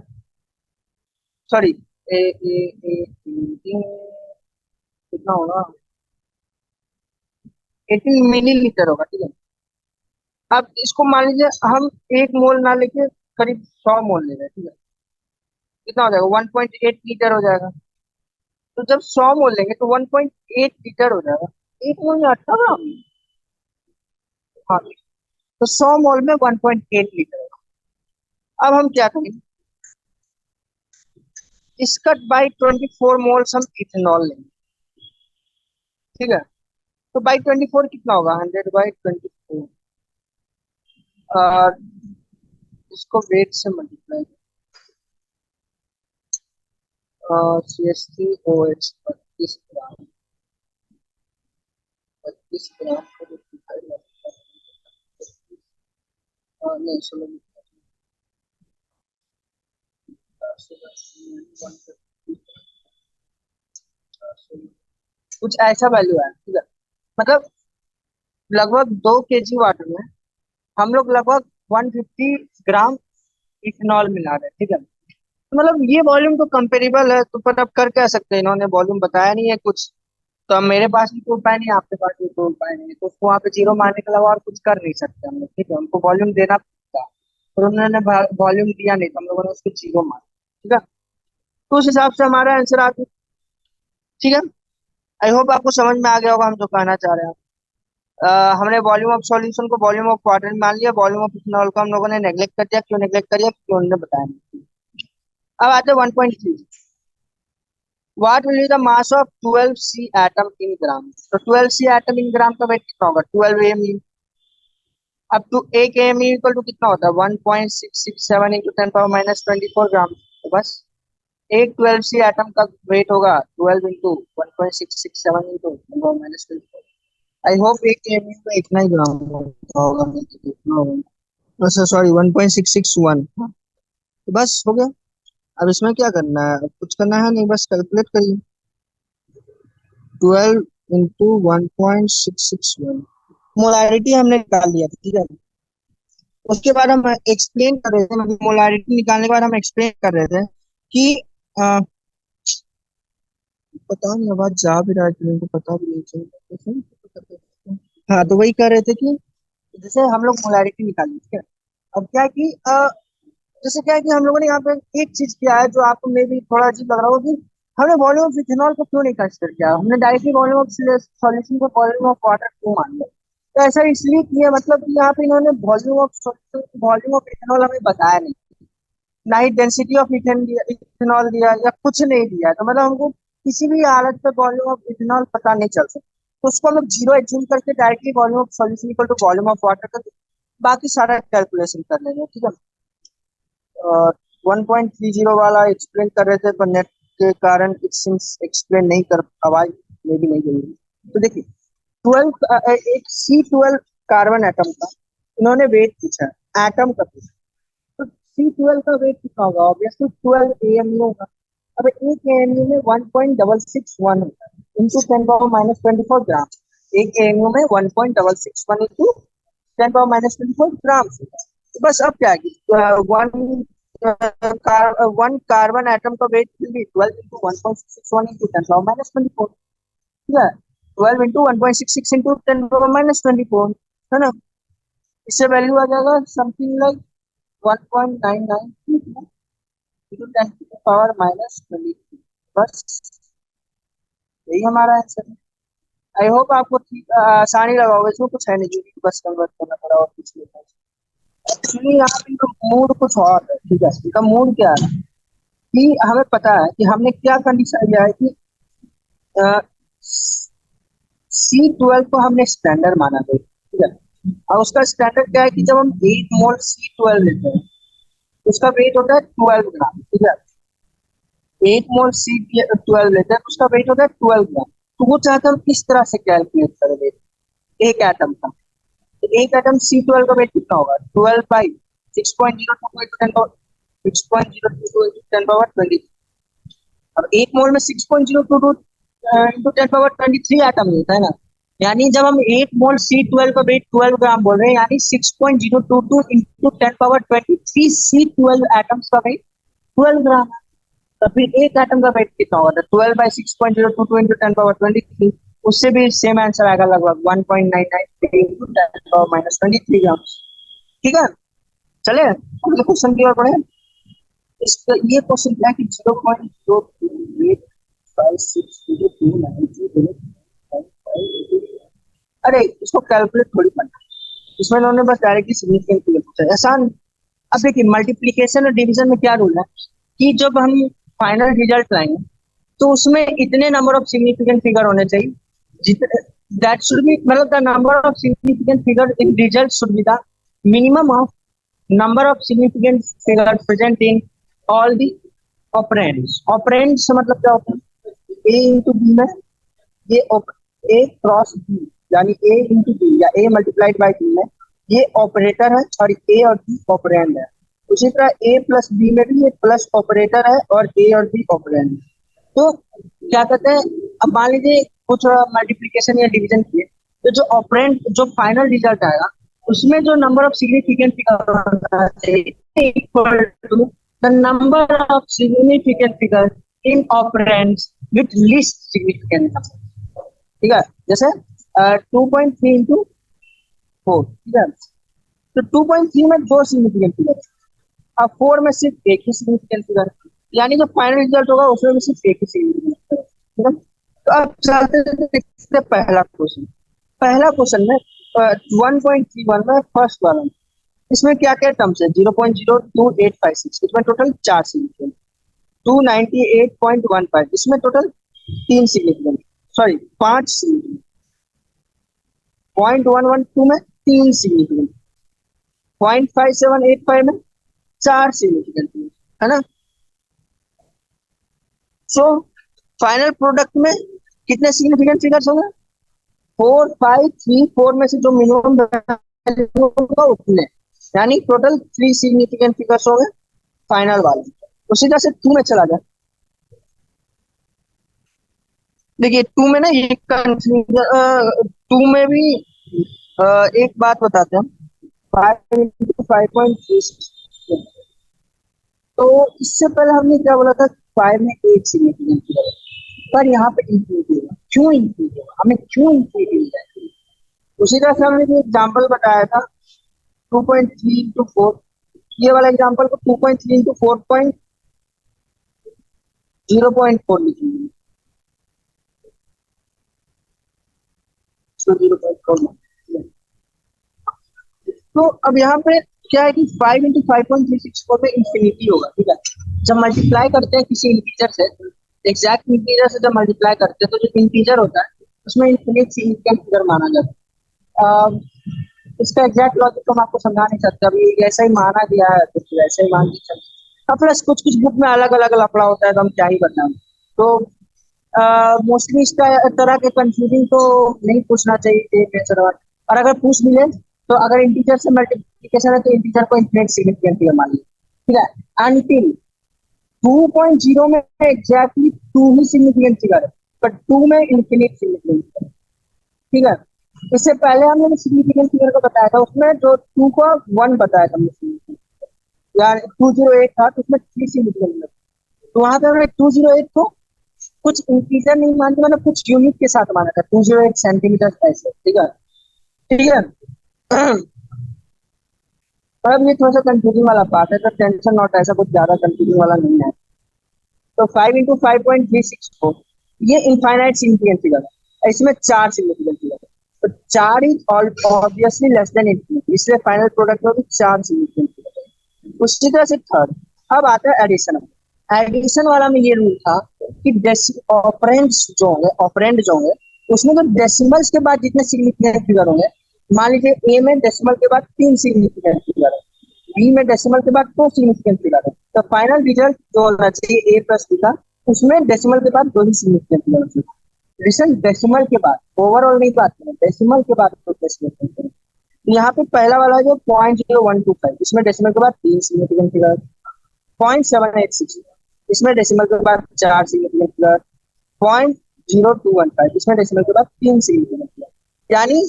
सॉरी, ए, ए, ए, 18 कितना होगा, 18 मिलीलीटर होगा, ठीक है। अब इसको मान लीजिए हम 1 मोल ना लेके करीब 100 मोल ले रहे हैं, ठीक है। कितना हो जाएगा, 1.8 लीटर हो जाएगा। तो जब 100 मोल लेंगे तो 1.8 लीटर हो जाएगा। 1 मोल में 18 ग्राम। हाँ, तो 100 मोल में 1.8 लीटर होगा। अब हम क्या करेंगे, इसका बाई 24 मोल्स हम इथेनॉल लेंगे, ठीक है। तो बाई 24 कितना होगा, 100/24। और इसको वेट से मल्टीप्लाई, CH3OH 32 ग्राम, 32 ग्राम को 55 नहीं 16, कुछ ऐसा वैल्यू है, ठीक है। मतलब लगभग 2 kg वाटर में हम लोग लगभग 150 ग्राम इथेनॉल मिला रहे हैं, ठीक है। तो मतलब ये वॉल्यूम तो कंपेरेबल है, तो पर अब कर क्या सकते हैं, इन्होंने वॉल्यूम बताया नहीं है कुछ। तो अब मेरे पास भी कोई उपाय नहीं है, आपके पास भी कोई उपाय नहीं है, तो उसको वहाँ पे जीरो मारने के अलावा और कुछ कर नहीं सकते हम लोग, ठीक है। उनको वॉल्यूम देना पड़ता, और उन्होंने वॉल्यूम दिया नहीं तो हम लोगों ने उसको जीरो मारा, ठीक है। तो उस हिसाब से हमारा आंसर आ गया, ठीक है। आई होप आपको समझ में आ गया होगा हम जो कहना चाह रहे हैं। हमने वॉल्यूम ऑफ सॉल्यूशन को वॉल्यूम ऑफ वाटर में मान लिया, वॉल्यूम ऑफ इथेनॉल को हम लोगों ने नेग्लेक्ट कर दिया। क्यों नेग्लेक्ट कर दिया, क्योंकि उन्होंने बताया नहीं। अब आते हैं 1.3। What will be the mass of 12C atom in gram. तो 12C एटम इन ग्राम का वेट कितना होगा, 12 AMe। अब टू एक AMe इक्वल टू कितना होता है, 1.667 इंटू 10⁻⁻24 ग्राम। तो बस एक 12C एटम का वेट होगा 12 इंटू 1.667 इंटू 10⁻24। आई होप एक AMe में इतना ही ग्राम होगा, नहीं तो कितना होगा, अच्छा सॉरी 1.661। तो बस हो गया। अब इसमें क्या करना है, अब कुछ करना है नहीं, बस कैलकुलेट करिए। 12 इंटू 1.661 मोलारिटी हमने निकाल लिया था, ठीक है। उसके बाद हम एक्सप्लेन कर रहे थे, मतलब मोलारिटी निकालने के बाद हम एक्सप्लेन कर रहे थे कि अ, पता नहीं आवाज जा भी रहा है कि उनको पता भी नहीं चल। हाँ, तो वही कह रहे थे कि जैसे हम लोग मोलारिटी निकाली, ठीक है। अब क्या है कि जैसे क्या है कि हम लोगों ने यहाँ पे एक चीज किया है जो आपको मे भी थोड़ा अजीब लग रहा होगा कि हमने वॉल्यूम ऑफ इथेनॉल को क्यों नहीं कंसिडर किया, हमने डायरेक्टली वॉल्यूम ऑफ सॉल्यूशन को वॉल्यूम ऑफ वाटर क्यों मान लिया। तो ऐसा इसलिए किया, मतलब कि यहाँ पे इन्होंने volume of solution, volume of ethanol हमें बताया नहीं, ना ही डेंसिटी ऑफ इथेनॉल दिया या कुछ नहीं दिया, तो मतलब हमको किसी भी हालत पे वॉल्यूम ऑफ इथेनॉल पता नहीं चल सकता। तो उसको हम लोग जीरो एज्यूम करके directly volume of solution equal to volume of water कर बाकी सारा कैलकुलेशन कर लेंगे, ठीक है। और 1.30 वाला एक्सप्लेन कर रहे थे, पर नेट के कारण एक्सप्लेन नहीं कर, आवाज में भी नहीं गई। तो देखिए 12 एक C12 कार्बन एटम का इन्होंने वेट पूछा है, एटम का पूछा, तो C12 का वेट कितना होगा? ऑब्वियसली 12 AMU होगा। अब एक AMU में 1.661 होता है इंटू 10⁻⁻24 ग्राम। एक AMU में 1.661 इंटू 10⁻⁻24 ग्राम होता है। तो बस अब क्या है, वन कार्बन एटम का weight will be 12 into 1.661 into 10⁻⁻24, ठीक है। 12 इंटू 1.66 इंटू 10⁻⁻24 है ना। इससे वैल्यू आ जाएगा समथिंग लाइक 1.99 इंटू 10⁻⁻23। बस यही हमारा आंसर है। आई होप आपको ठीक आसानी लगा होगा, इसमें कुछ है नहीं जो बस कन्वर्ट करना पड़ा और कुछ नहीं था। एक्चुअली यहाँ पे इनका मूड कुछ और है, ठीक है। इनका मूड क्या है कि हमें पता है कि हमने क्या कंडीशन लिया है कि C12 को हमने स्टैंडर्ड माना है, ठीक है। और उसका स्टैंडर्ड क्या है कि जब हम 8 मोल C12 लेते हैं उसका वेट होता है 12 ग्राम, ठीक है। 8 मोल C12 लेते हैं उसका वेट होता है 12 ग्राम। तो वो चाहते हैं हम किस तरह से कैलकुलेट करें वेट एक एटम का। तो एक एटम C12 का वेट कितना होगा? 12/6.022 अब 8 मोल में 6.022 इंटू 10⁻23 एटम होता है ना। यानी जब हम 8 मोल C12 का वेट 12 ग्राम बोल रहे हैं, यानी 6.022 इंटू 10⁻23 C12 एटम्स का वेट 12 ग्राम है। तो फिर एक एटम का वेट कितना होगा? 12/6.022 इंटू 10⁻23, उससे भी सेम आंसर आएगा लगभग 1.99 इंटू 10⁻23 ग्राम, ठीक है। चले अगले क्वेश्चन की ओर बढ़े। इस ये क्वेश्चन क्या है कि 0.02856 अरे इसको कैलकुलेट थोड़ी करना, इसमें उन्होंने बस डायरेक्टली सिग्निफिकेंट पूछा है, आसान। अब देखिए मल्टीप्लीकेशन और डिवीजन में क्या रूल है कि जब हम फाइनल रिजल्ट लाएंगे तो उसमें इतने नंबर ऑफ सिग्निफिकेंट फिगर होने चाहिए जितने दैट शुड बी, मतलब the number of significant figure in result should be the minimum of number of significant figure present in all the operands. Operands मतलब क्या होता है? ए इंटू बी में ये ए क्रॉस बी यानी ए इंटू बी या ए multiplied by B में ये ऑपरेटर है और ए और बी ऑपरेंड है। उसी तरह ए प्लस बी में भी ये प्लस ऑपरेटर है और ए और बी ऑपरेंड है। तो क्या कहते हैं, अब मान लीजिए कुछ मल्टीप्लीकेशन या डिवीजन किए तो जो ऑपरेंड जो फाइनल रिजल्ट आएगा उसमें जो नंबर ऑफ सिग्निफिकेंट फिगर होना चाहिए equal to the number of significant figure in operands with least significant number, ठीक है। जैसे 2.3 इंटू 4, ठीक है। तो 2.3 में 2 सिग्निफिकेंट फिगर, अब 4 में सिर्फ एक ही सिग्निफिकेंट फिगर, यानी जो फाइनल रिजल्ट होगा उसमें भी सिर्फ एक ही सिग्निफिकेंट फिगर, ठीक है। तो अब चलते हैं पहला क्वेश्चन। पहला क्वेश्चन में 1.31 में फर्स्ट वाला, इसमें क्या क्या टर्म्स है? 0.02856, इसमें टोटल 4 सिग्निफिकेंट। 298.15, इसमें टोटल 3 सिग्निफिकेंट, सॉरी 5 सिग्निफिकेंट। 0.112 में 3 सिग्निफिकेंट। 0.5785 में 4 सिग्निफिकेंट, है ना। सो फाइनल प्रोडक्ट में कितने सिग्निफिकेंट फिगर्स होंगे? 4 5 3 4 में से जो मिनिमम होगा उतने, यानी टोटल 3 सिग्निफिकेंट फिगर्स होंगे फाइनल वाले। उसी तरह से 2 में चला जाए, देखिए 2 में ना ये कंफ्यूजन, 2 में भी एक बात बताते हैं, 5 तो इससे पहले हमने क्या बोला था? 5 में एक सिग्निफिकेंट फिगर, पर यहाँ पे इंक्लूड होगा। क्यों इंक्लूड होगा? हमें क्यों इंक्लूड होगा? उसी तरह से हमने एग्जाम्पल बताया था 2.3 इंटू 4, ये वाला एग्जाम्पल को 2.3 इंटू 4.0.4 लिखेंगे, 0.4। तो अब यहाँ पे क्या है कि 5 इंटू 5.364 में इंफिनिटी होगा, ठीक है। जब मल्टीप्लाई करते हैं किसी इंटीजर से, एग्जैक्ट इंटीजर से जब मल्टीप्लाई करते हैं तो जो इंटीजर होता है उसमें इन्फिनिट सिग्निफिकेंट फिगर माना जाता है। इसका एग्जैक्ट लॉजिक तो मैं आपको समझा नहीं सकता, अभी ऐसा ही माना गया है तो फिर वैसे ही मान के चलिए। अब प्लस कुछ कुछ बुक में अलग अलग लफड़ा होता है तो हम क्या ही बताएं। तो मोस्टली इस तरह के कंफ्यूजिंग तो नहीं पूछना चाहिए नेचर। और अगर पूछ भी ले तो अगर इंटीजर से मल्टीप्लिकेशन है तो इंटीजर को इन्फिनिट सिग्निफिकेंट फिगर मान लीजिए, ठीक है। अनटिल 2.0 में एग्जैक्टली टू ही सिग्निफिकेंट फिगर है, बट टू में इन्फिनिट सिग्निफिकेंट, ठीक है। इससे पहले हमने सिग्निफिकेंट फिगर को बताया था, उसमें जो टू को वन बताया था हमने, यार 208 था तो उसमें थ्री सिग्निफिकेंट, तो वहां पे हमने 208 को कुछ इंटीजर नहीं मानते, मतलब कुछ यूनिट के साथ माना था, 208 सेंटीमीटर ऐसे, ठीक है, ठीक है। और अब ये थोड़ा सा कंफ्यूजिंग वाला पार्ट है, तो टेंशन नॉट, ऐसा कुछ ज्यादा कंफ्यूजिंग वाला नहीं है। तो 5 × 5.36 ये इनफाइनाइट सिग्निफिकेंट फिगर है, इसमें चार सिग्निफिकेंट फिगर है, तो चार is obviously less than infinite, इसलिए फाइनल प्रोडक्ट में भी चार सिग्निफिकेंट फिगर है। उसी तरह से थर्ड, अब आता है एडिशन। एडिशन वाला में ये रूल था कि ऑपरेंड्स जो होंगे, ऑपरेंड जो होंगे, उसमें जो डेसिमल्स के बाद जितने सिग्निफिकेंट फिगर होंगे, मान लीजिए ए में डेसिमल के बाद तीन सिग्निफिकेंट फिगर है, बी में डेसिमल के बाद दो सिग्निफिकेंट फिगर है, तो फाइनल रिजल्ट जो होना चाहिए ए प्लस बी का, उसमें डेसिमल के बाद दो ही सिग्निफिकेंट फिगर होना चाहिए। रिजल्ट डेसिमल के बाद, ओवरऑल नहीं बात करें, डेसिमल के बाद तो डेसिमल फिगर। यहाँ पे पहला वाला जो 0.0125, इसमें डेसिमल के बाद तीन सिग्निफिकेंट फिगर। 0.786, इसमें डेसिमल के बाद चार सिग्निफिकेंट फिगर। 0.0215, इसमें डेसिमल के बाद तीन सिग्निफिकेंट फिगर। यानी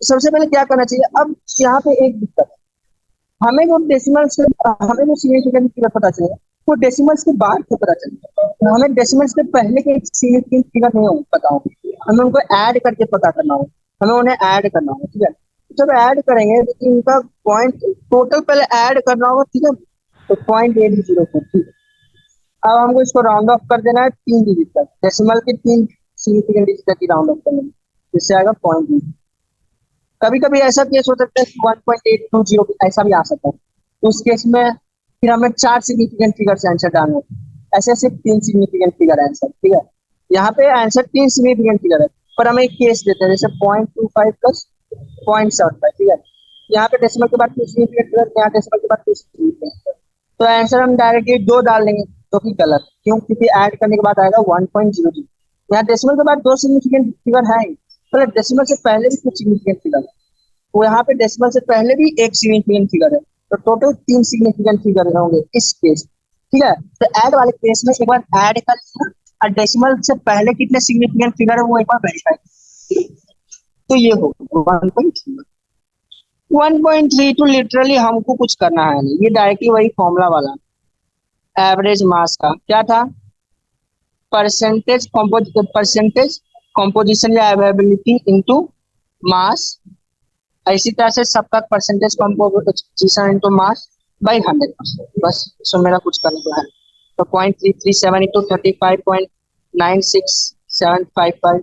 सबसे पहले क्या करना चाहिए, अब यहाँ पे एक दिक्कत है, हमें जो डेसिमल्स से हमें जो सिग्निफिकेंट फिगर पता चलेगा वो डेसिमल्स के बाद से पता चलेगा, हमें डेसिमल्स के पहले के सिग्निफिकेंट फिगर नहीं पता होंगे, हमें उनको ऐड करके पता करना होगा, हमें उन्हें ऐड करना होगा, ठीक है। जब ऐड करेंगे तो इनका पॉइंट टोटल पहले ऐड करना होगा, ठीक है। तो 0.804, ठीक है। अब हमको इसको राउंड ऑफ कर देना है तीन डिजिट तक, डेसिमल के तीन सिग्निफिकेंट डिजिट तक ही राउंड ऑफ करना है, जिससे आएगा 0.8। कभी कभी ऐसा केस हो सकता है कि 1.820 ऐसा भी आ सकता है, तो उस केस में फिर हमें चार सिग्निफिकेंट फिगर से आंसर डालना होगा, ऐसे सिर्फ तीन सिग्निफिकेंट फिगर आंसर, ठीक है। यहाँ पे आंसर तीन सिग्निफिकेंट फिगर है, पर हमें एक केस देते हैं जैसे 0.25 प्लस 0.75, ठीक है। यहाँ पे डेसिमल के बाद टू सिग्निफिकेंट फिगर, यहाँ डेसिमल के बाद टू सिग्निफिकेंट फिगर, तो आंसर हम डायरेक्टली दो डाल देंगे, जो कि गलत, क्यों, क्योंकि ऐड करने के बाद आएगा 1.00। यहाँ डेसिमल के बाद दो सिग्निफिकेंट फिगर है, मतलब डेसिमल से पहले भी कुछ सिग्निफिकेंट फिगर है, तो यहाँ पे डेसिमल से पहले भी एक सिग्निफिकेंट फिगर है, तो टोटल तीन सिग्निफिकेंट फिगर होंगे इस केस, ठीक है। तो ऐड वाले केस में एक बार ऐड कर लेना, और डेसिमल से पहले कितने सिग्निफिकेंट फिगर है वो एक बार वेरीफाई, तो ये हो 1.3। 1.32 लिटरली हमको कुछ करना है नहीं, ये डायरेक्टली वही फॉर्मूला वाला एवरेज मास का क्या था, परसेंटेज कॉम्पोजिशन या अवेलेबिलिटी इनटू मास, इसी तरह से सबका percentage composition into mass by 100%, बस इसमें मेरा कुछ करने को है। तो 0.337 into 35.96755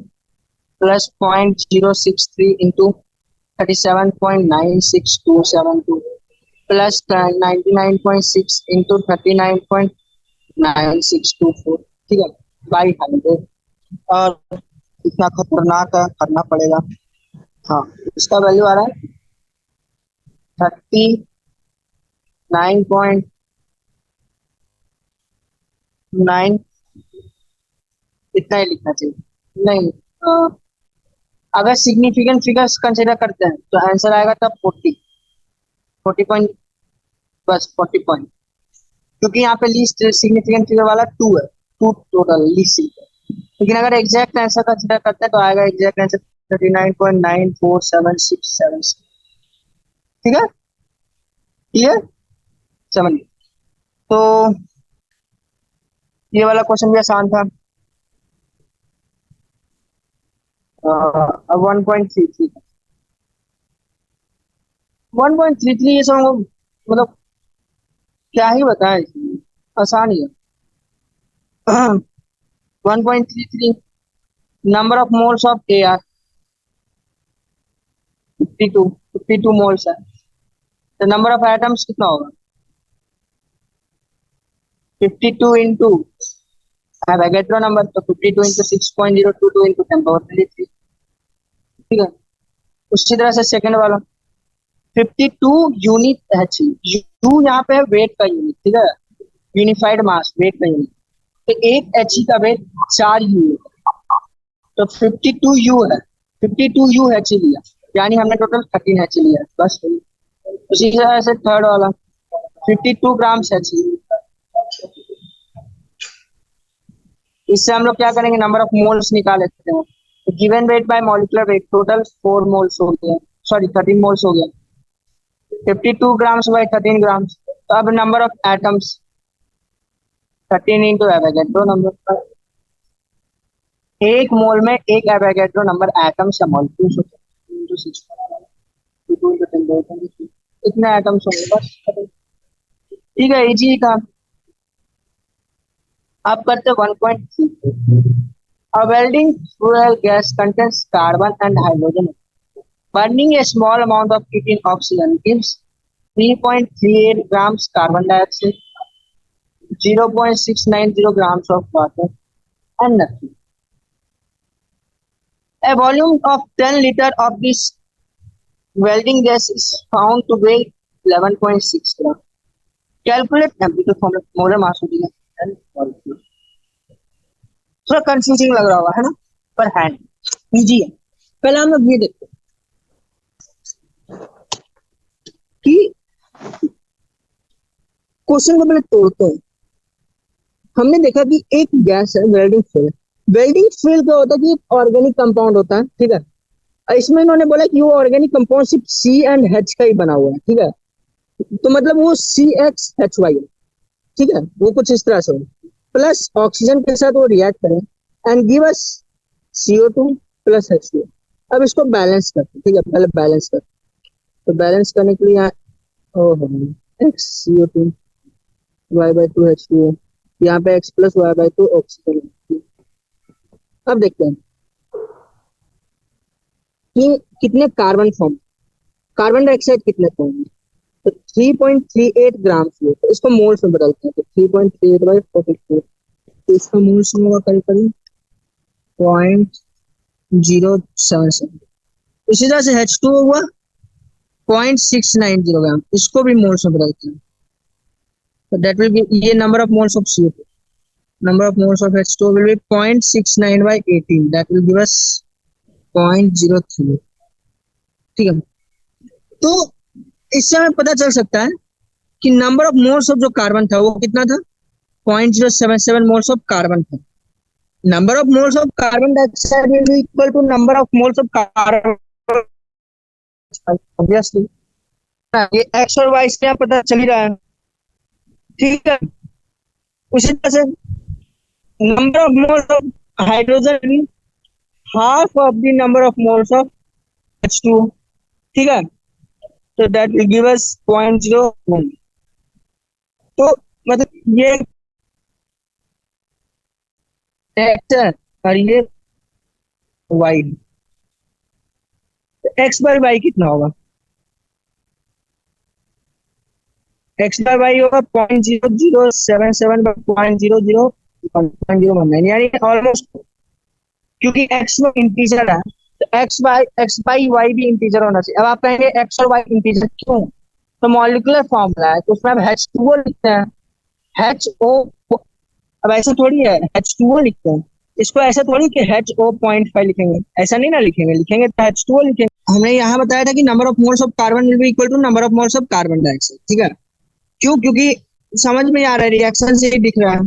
plus 0.063 into 37.96272 plus 99.6 into 39.9624, ठीक है, बाई 100। और इतना खतरनाक है, करना पड़ेगा। हाँ, इसका वैल्यू आ रहा है 39.9, इतना ही लिखना चाहिए नहीं। अगर सिग्निफिकेंट फिगर्स कंसिडर करते हैं तो आंसर आएगा तब 40 पॉइंट, बस 40 पॉइंट, क्योंकि यहाँ पे लीस्ट सिग्निफिकेंट फिगर वाला टू है, टू टोटल लीस्ट, लेकिन अगर एग्जैक्ट आंसर कंसिडर करते हैं तो आएगा एग्जैक्ट आंसर 39.94767, ठीक है, क्लियर, समझ। तो ये वाला क्वेश्चन भी आसान था। अब 1.33, 1.33 ये सब मतलब क्या ही बताएं, इसमें आसान ही है। 1.33 number of moles of air 52 moles है, तो नंबर ऑफ एटम्स कितना होगा, 52 इंटू एवोगैड्रो नंबर तो 52 इंटू 6.022 इंटू 10^23, ठीक है। उसी तरह से सेकंड वाला 52 यूनिट एच, यू यहाँ पे है वेट का यूनिट, ठीक है, यूनिफाइड मास वेट का यूनिट। तो एक एच का वेट 4 यू है, तो 52 यू है, 52 यू एच लिया, यानी हमने टोटल 13 एच लिया है, बस। उसी तरह से थर्ड वाला 52 ग्राम एच, इससे हम लोग क्या करेंगे, नंबर ऑफ मोल्स निकाल लेते हैं। तो given weight by molecular wait total 4 moles हो गया, सॉरी 13 मोल्स हो गया, 52 ग्राम्स बाय 13 ग्राम्स। तो अब number of atoms 13 into Avogadro number, एक मोल में एक एवोगैड्रो नंबर एटम्स या मॉलिक्यूल्स होते हैं, इंटू 6, इतने एटम्स होंगे बस, ठीक है, इजी था। आप करते 1.3। A welding fuel gas contains carbon and hydrogen. Burning a small amount of it in oxygen gives 3.38 grams carbon dioxide, 0.690 grams of water, and nothing. A volume of 10 liter of this welding gas is found to weigh 11.6 grams. Calculate temperature from the molar mass of the and molecule. थोड़ा confusing लग रहा होगा है ना, पर है easy है। पहले हम लोग ये देखते कि क्वेश्चन को पहले तोड़ते हैं। हमने देखा कि एक गैस है वेल्डिंग फ्यूल। वेल्डिंग फ्यूल क्या होता है कि एक ऑर्गेनिक कंपाउंड होता है, ठीक है। इसमें इन्होंने बोला कि वो ऑर्गेनिक कंपाउंड सिर्फ सी एंड एच का ही बना हुआ है, ठीक है। तो मतलब वो CH3H है, ठीक है, वो कुछ इस तरह से हो, प्लस ऑक्सीजन के साथ वो रिएक्ट करें and give us CO2 plus H2। अब इसको बैलेंस करते, ठीक है, पहले बैलेंस कर। तो बैलेंस करने के लिए यहाँ x CO2 y/2 H2O, यहाँ पे x प्लस y/2 ऑक्सीजन। अब देखते हैं कि कितने कार्बन फॉर्म, कार्बन डाइऑक्साइड कितने फॉर्म है। तो 3.38 ग्राम फ्लो, तो इसको मोल्स में बदलते हैं। तो 3.38/44, तो इसका मोल्स में होगा करीब करीब 0.077। इसी तरह से H2O हुआ 0.690 ग्राम, इसको भी मोल्स में बदलते हैं। तो दैट विल बी, ये number of moles of CO2, number of moles of H2O will be 0.69/18, that will give us 0.03, ठीक है। तो इससे हमें पता चल सकता है कि नंबर ऑफ मोल्स ऑफ जो कार्बन था वो कितना था, 0.077 मोल्स ऑफ कार्बन था। Number of moles of carbon dioxide will be equal to number of moles of carbon, obviously ये x और y से पता चल ही रहा है, ठीक है। उसी तरह से number of moles of hydrogen half of the number of moles of H2O, ठीक है। तो that will give us 0.01। तो मतलब ये x है और ये y, तो x/y कितना होगा, x/y होगा 0.0077/0.0019, यानी ऑलमोस्ट, क्योंकि x वो इंटीजर है तो x/y भी इंटीजर होना चाहिए। अब आप कहेंगे x और y इंटीजर क्यों, तो मॉलिक्यूलर फॉर्मूला है, तो उसमें अब H2O लिखते हैं, HO। अब ऐसा थोड़ी है H2O लिखते हैं, इसको ऐसा थोड़ी कि HO.5 लिखेंगे, ऐसा नहीं ना लिखेंगे, लिखेंगे तो H2O लिखेंगे। हमने यहाँ बताया था कि number of moles of carbon will be equal to number of moles of carbon dioxide, ठीक है। क्यों, क्योंकि समझ में आ रहा है, रिएक्शन से ही दिख रहा है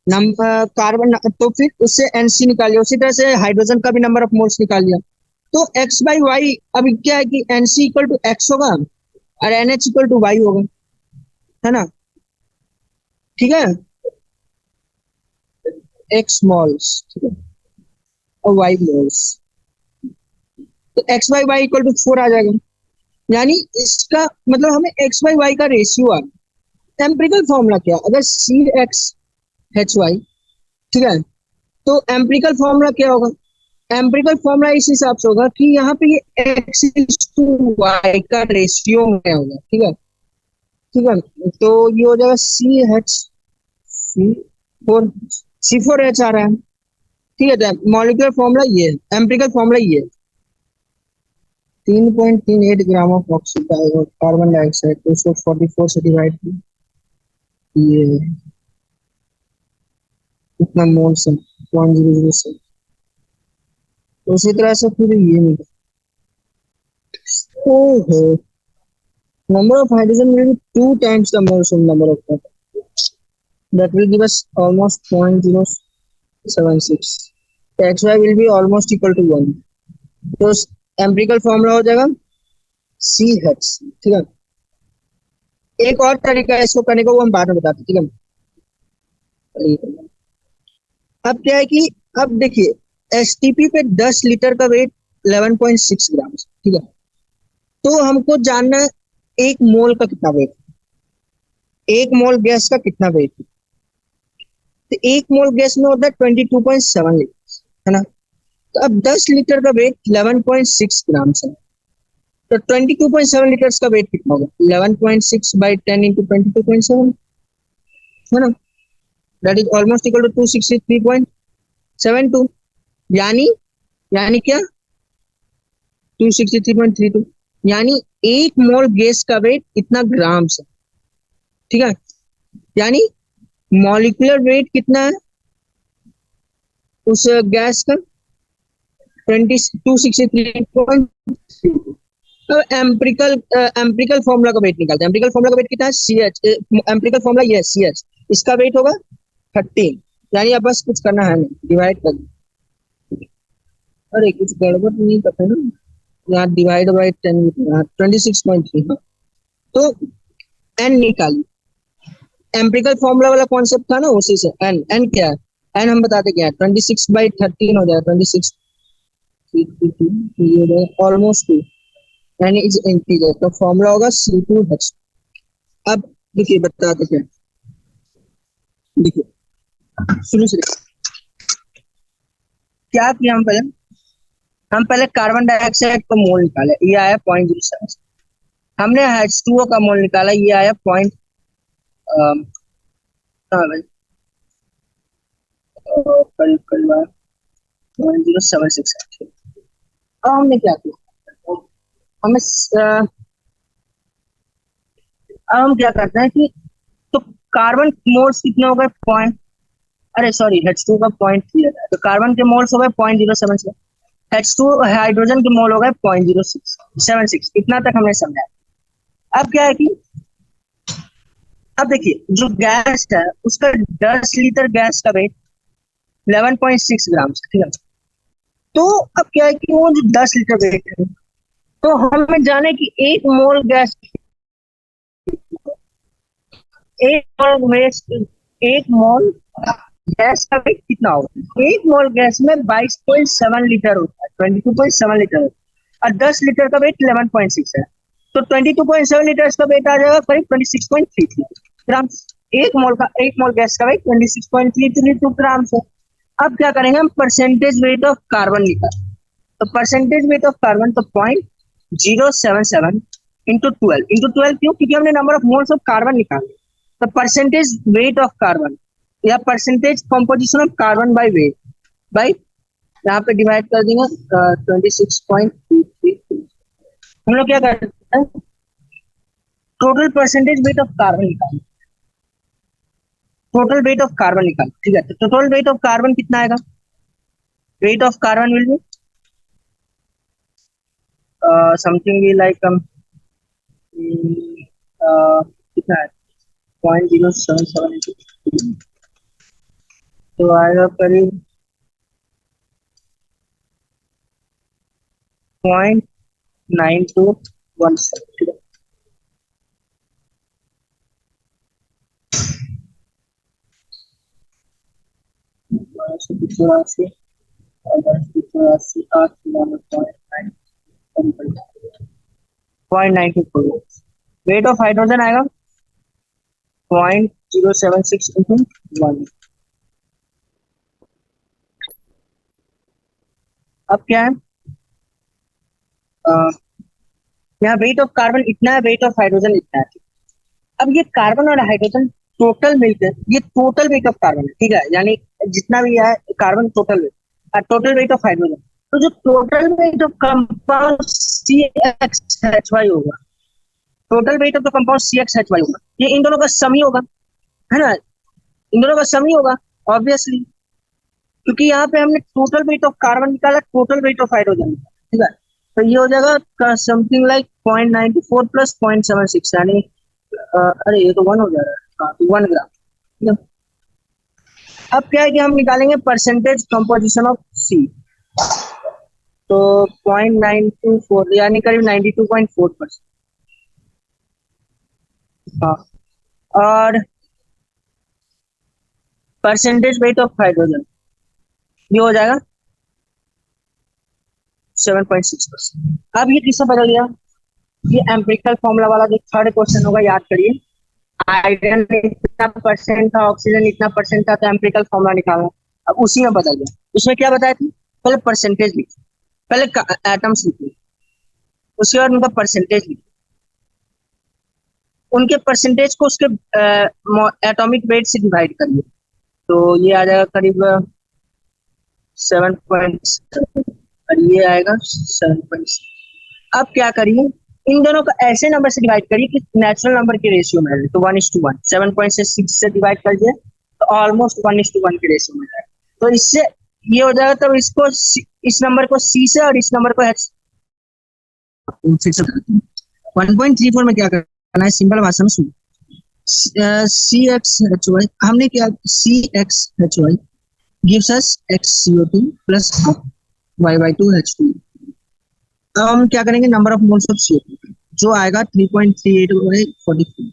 नंबर कार्बन, तो फिर उससे NC निकाल लिया। उसी तरह से हाइड्रोजन का भी नंबर ऑफ मोल्स निकाल लिया। तो x/y अब क्या है कि NC इक्वल टू x होगा और NH इक्वल टू y होगा, है ना, ठीक है, x मोल्स, ठीक है, और y मोल्स, तो x/y इक्वल टू 4 आ जाएगा। यानी इसका मतलब हमें x/y का रेशियो आ, एम्पिरिकल फॉर्मूला क्या, अगर CXHY, ठीक है, तो एम्पिरिकल फॉर्मूला क्या होगा, एम्पिरिकल फॉर्मूला इस हिसाब से होगा कि यहाँ पे ये x/y का रेशियो में होगा, ठीक है, ठीक है। तो ये हो जाएगा CH4 C4H आ रहा है, ठीक है। तो मॉलिक्यूलर फॉर्मूला ये है, एम्पिरिकल फॉर्मूला ये है, 3.38 gram of oxygen carbon dioxide, तो उसको 44 से डिवाइड ये कितना मोल्स है, 0.007। तो उसी तरह से फिर ये मिला, ओहो, number of hydrogen will be 2 times the moles in number of water. That will give us almost 0.076. XY will be almost equal to 1. तो एम्पिरिकल फॉर्मूला हो जाएगा CH, ठीक है। एक और तरीका है इसको करने का, वो हम बाद में बताते, ठीक है। अब क्या है कि अब देखिए STP पे 10 लीटर का वेट 11.6 ग्राम, ठीक है। तो हमको जानना है एक मोल का कितना वेट, एक मोल गैस का कितना वेट है। तो एक मोल गैस में होता है 22.7 लीटर, है ना। तो अब 10 लीटर का वेट 11.6 ग्राम है, तो 22.7 लीटर्स का वेट कितना होगा, 11.6 बाई 10 इंटू 22.7, है ना। That is almost equal to 263.72, यानी यानी क्या 263.32, यानी एक मोल गैस का वेट इतना ग्राम है, ठीक है। यानी मॉलिक्यूलर वेट कितना है उस गैस का, 263.32। अब एम्पिरिकल फॉर्मूला का वेट निकालते हैं। एम्पिरिकल फॉर्मूला का वेट कितना है, CH, एम्पिरिकल फॉर्मूला ये है CH, इसका वेट होगा 13, यानी अब बस कुछ करना है नहीं, डिवाइड कर। अरे कुछ गड़बड़ नहीं करते ना, यहाँ डिवाइड बाई 10, 26.3, हाँ। तो n निकालिए, एम्पिरिकल फॉर्मूला वाला कॉन्सेप्ट था ना, उसी से n क्या है, n हम बताते क्या है, 26/13 हो जाएगा, 26 ऑलमोस्ट 2, यानी इज इंटीजर, तो फॉर्मूला होगा C2H। अब देखिए बताते क्या, देखिए शुरू से क्या किया हम पहले कार्बन डाइऑक्साइड का मोल निकाले, ये आया 0.07। हमने H2O का मोल निकाला, ये आया करीब 0.076। अब हमने क्या किया, हमें अब हम क्या करते हैं कि तो कार्बन मोल्स कितने हो गए, अरे सॉरी H2 का 0.3 है, तो कार्बन के मोल्स हो गए 0.076, H2 हाइड्रोजन के मोल हो गए 0.076। इतना तक हमने समझा। अब क्या है कि अब देखिए जो गैस है उसका 10 लीटर गैस का वेट 11.6 ग्राम है, ठीक है। तो अब क्या है कि वो जो 10 लीटर वेट है, तो हमें जाने कि एक मोल गैस, एक मोल गैस का वेट कितना होगा, एक मोल गैस में 22.7 लीटर होता है, 22.7 लीटर होता है, और 10 लीटर का वेट 11.6 है, तो 22.7 लीटर का वेट आ जाएगा करीब 26.33 ग्राम। एक मोल गैस का वेट 26.32 ग्राम है। अब क्या करेंगे हम, परसेंटेज वेट ऑफ कार्बन निकाल, तो परसेंटेज वेट ऑफ कार्बन तो 0.077 इंटू 12 क्यों, क्योंकि हमने number of moles of carbon निकाले, तो परसेंटेज वेट ऑफ कार्बन या percentage composition of carbon by weight by, यहाँ पे डिवाइड कर देंगे 26.33। हम लोग क्या करते हैं, total percentage weight of carbon निकालें, टोटल वेट ऑफ कार्बन निकाल, ठीक है। तो टोटल वेट ऑफ कार्बन कितना आएगा, weight of carbon will be something भी लाइक कितना है 0.077, तो आएगा करीब 0.9217, ठीक है। चौरासी 0.94, वेट ऑफ हाइड्रोजन आएगा 0.076 इंटू 1। अब क्या है, यहाँ वेट ऑफ कार्बन इतना है, वेट ऑफ हाइड्रोजन इतना है। अब ये कार्बन और हाइड्रोजन टोटल मिलकर ये टोटल वेट ऑफ कार्बन है, ठीक है, यानी जितना भी है carbon total weight of hydrogen, तो जो total weight of compound CXHY होगा, total weight of the compound CXHY होगा, ये इन दोनों का सम ही होगा, है ना, इन दोनों का सम ही होगा ऑब्वियसली, क्योंकि यहाँ पे हमने टोटल वेट ऑफ कार्बन निकाला, टोटल वेट ऑफ हाइड्रोजन निकाला, ठीक है, तो ये हो जाएगा समथिंग लाइक 0.94 प्लस 0.76, यानी अरे ये तो 1 हो जा रहा है, 1 ग्राम, ठीक है। अब क्या है कि हम निकालेंगे परसेंटेज कंपोजिशन ऑफ सी, तो 0.924 यानी करीब 92.4%। हाँ, और परसेंटेज वेट ऑफ हाइड्रोजन ये हो जाएगा 7.6%। अब ये किससे बदल गया, ये एम्पिरिकल फॉर्मूला वाला जो थर्ड क्वेश्चन होगा, याद करिए, आयरन इतना परसेंट था, ऑक्सीजन इतना परसेंट था, तो एम्पिरिकल फॉर्मूला निकालना, अब उसी में बदल गया। उसमें क्या बताया था, पहले परसेंटेज लिखिए, पहले एटम्स लिखिए, उसके बाद उनका परसेंटेज लिखिए, उनके परसेंटेज को उसके एटॉमिक वेट से डिवाइड करिए, तो ये आ जाएगा करीब 7.7 और ये आएगा 7.7। अब क्या करिए, इन दोनों को ऐसे नंबर से डिवाइड करिए कि नेचुरल नंबर के रेशियो में है, तो 1:1, 7.6 से डिवाइड कर दिए तो ऑलमोस्ट 1:1 के रेशियो में है, तो इससे ये हो जाएगा, तो इसको इस नंबर को सी से और इस नंबर को एच, फिर से 1.34 में क्या करना है, सिंपल भाषा में सुनो, CXHY हमने क्या, CXHY gives us XCO2 plus Y2H2। अब हम क्या करेंगे, number of moles of CO2 जो आएगा 3.38/43,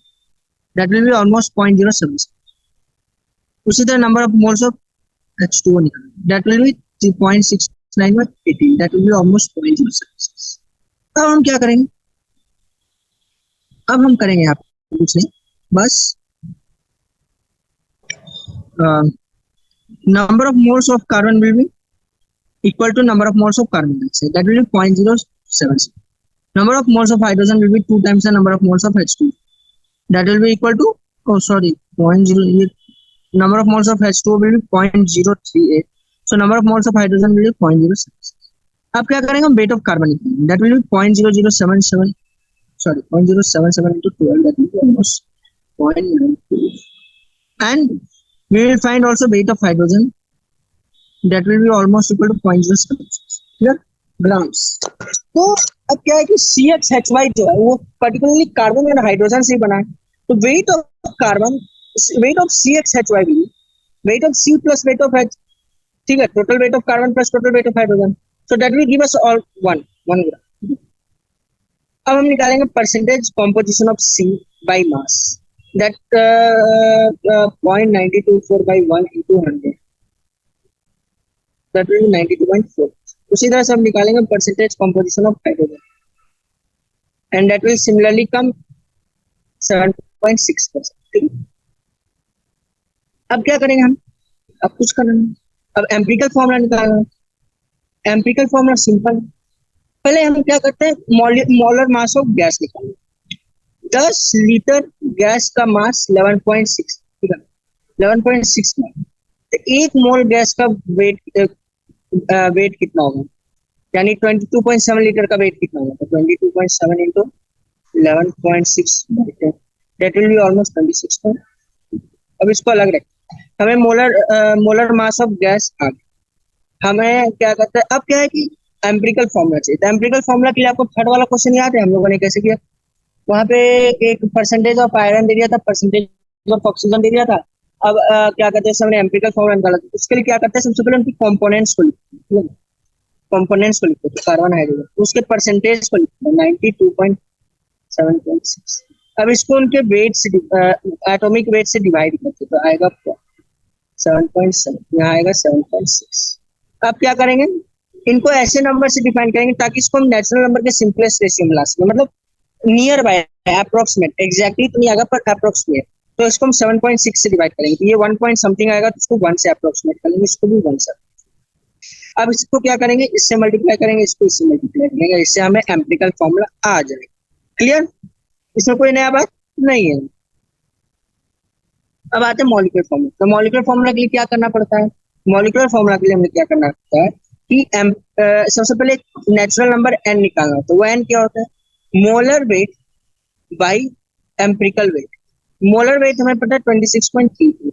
दैट विल बी ऑलमोस्ट 0.07। उसी तरह number of moles of H2O निकालेंगे, that will be 3.69/18, that will be almost 0.076। अब हम क्या करेंगे, अब हम करेंगे आप कुछ नहीं, बस number of moles of carbon will be equal to number of moles of carbon dioxide, that will be 0.076. Number of moles of hydrogen will be 2 times the number of moles of H2, that will be equal to, oh sorry, 0.0, number of moles of H2O will be 0.038, so number of moles of hydrogen will be 0.076. अब क्या करेंगे, हम weight of carbon निकालेंगे, that will be 0.0077, sorry 0.077 into 12, that will be almost 0.92, and we will find also weight of hydrogen, that will be almost equal to 0.076, clear, grams। तो अब क्या है कि CXHY जो है वो पर्टिकुलरली कार्बन और हाइड्रोजन से बना है, तो weight of carbon, weight of CXHY भी weight of C plus weight of H, ठीक है, total weight of carbon plus total weight of hydrogen, so that will give us all 1 ग्राम। अब हम निकालेंगे percentage composition of C by mass, that 0.924 by 1 into 100, that will be 92.4। उसी तरह से हम निकालेंगे percentage composition of hydrogen, and that will similarly come 7.6%, ठीक है। अब क्या करेंगे हम, अब कुछ करना नहीं, अब एम्पिरिकल फॉर्मूला निकालना है। एम्पिरिकल फॉर्मूला सिंपल, पहले हम क्या करते हैं, मोलर मास ऑफ गैस निकालेंगे, 10 लीटर गैस का मास 11.6, ठीक है, 11.6 मोल, तो एक मोल गैस का वेट कितना होगा, यानी 22.7 लीटर का वेट कितना होगा, तो 22.7 into 11.6 that will be almost 26। अब इसको अलग रखें, हमें मोलर मास ऑफ गैस आ गया, हमें क्या करते हैं, अब क्या है कि एम्पिरिकल फॉर्मूला चाहिए, तो एम्पिरिकल फॉर्मूला के लिए आपको थर्ड वाला क्वेश्चन याद है हम लोगों ने कैसे किया, वहां पे एक परसेंटेज ऑफ आयरन दे दिया था, परसेंटेज ऑफ ऑक्सीजन दे दिया था। अब क्या करते हैं, हमने एम्पिरिकल फॉर्मूला निकाला, उसके लिए क्या करते हैं, सबसे पहले उनकी कंपोनेंट्स को लिखते हैं, कंपोनेंट्स को लिखते हैं, कार्बन हाइड्रोजन, उसके परसेंटेज को लिखते हैं 92.7.6। अब इसको उनके वेट से एटॉमिक वेट से डिवाइड करते हैं, तो आएगा 7.7, यहाँ आएगा 7.6। अब क्या करेंगे, इनको ऐसे नंबर से डिफाइन करेंगे ताकि इसको हम नेचुरल नंबर के सिंपलेस्ट रेशियो में ला सकें, मतलब नियर बाय, अप्रोक्सीमेट, एग्जैक्टली तो नहीं आएगा पर अप्रोक्सीमेट, तो इसको हम 7.6 से डिवाइड करेंगे, तो ये 1 पॉइंट समथिंग आएगा, तो इसको 1 से अप्रोक्सीमेट करेंगे, इसको भी 1 से। अब इसको क्या करेंगे, इससे मल्टीप्लाई करेंगे, इसको इससे मल्टीप्लाई करेंगे, इससे हमें एम्पिरिकल फॉर्मूला आ जाएगा। क्लियर, इसमें कोई नया बात नहीं है। अब आते हैं मॉलिक्यूलर फॉर्मूला, तो मॉलिक्यूलर फॉर्मूला के लिए क्या करना पड़ता है, मॉलिक्यूलर फॉर्मूला के लिए हमें क्या करना होता है कि सबसे पहले नेचुरल नंबर n निकालना होता है। वो n क्या होता है? Molar weight by empirical weight. Molar weight हमें पता है 26.32,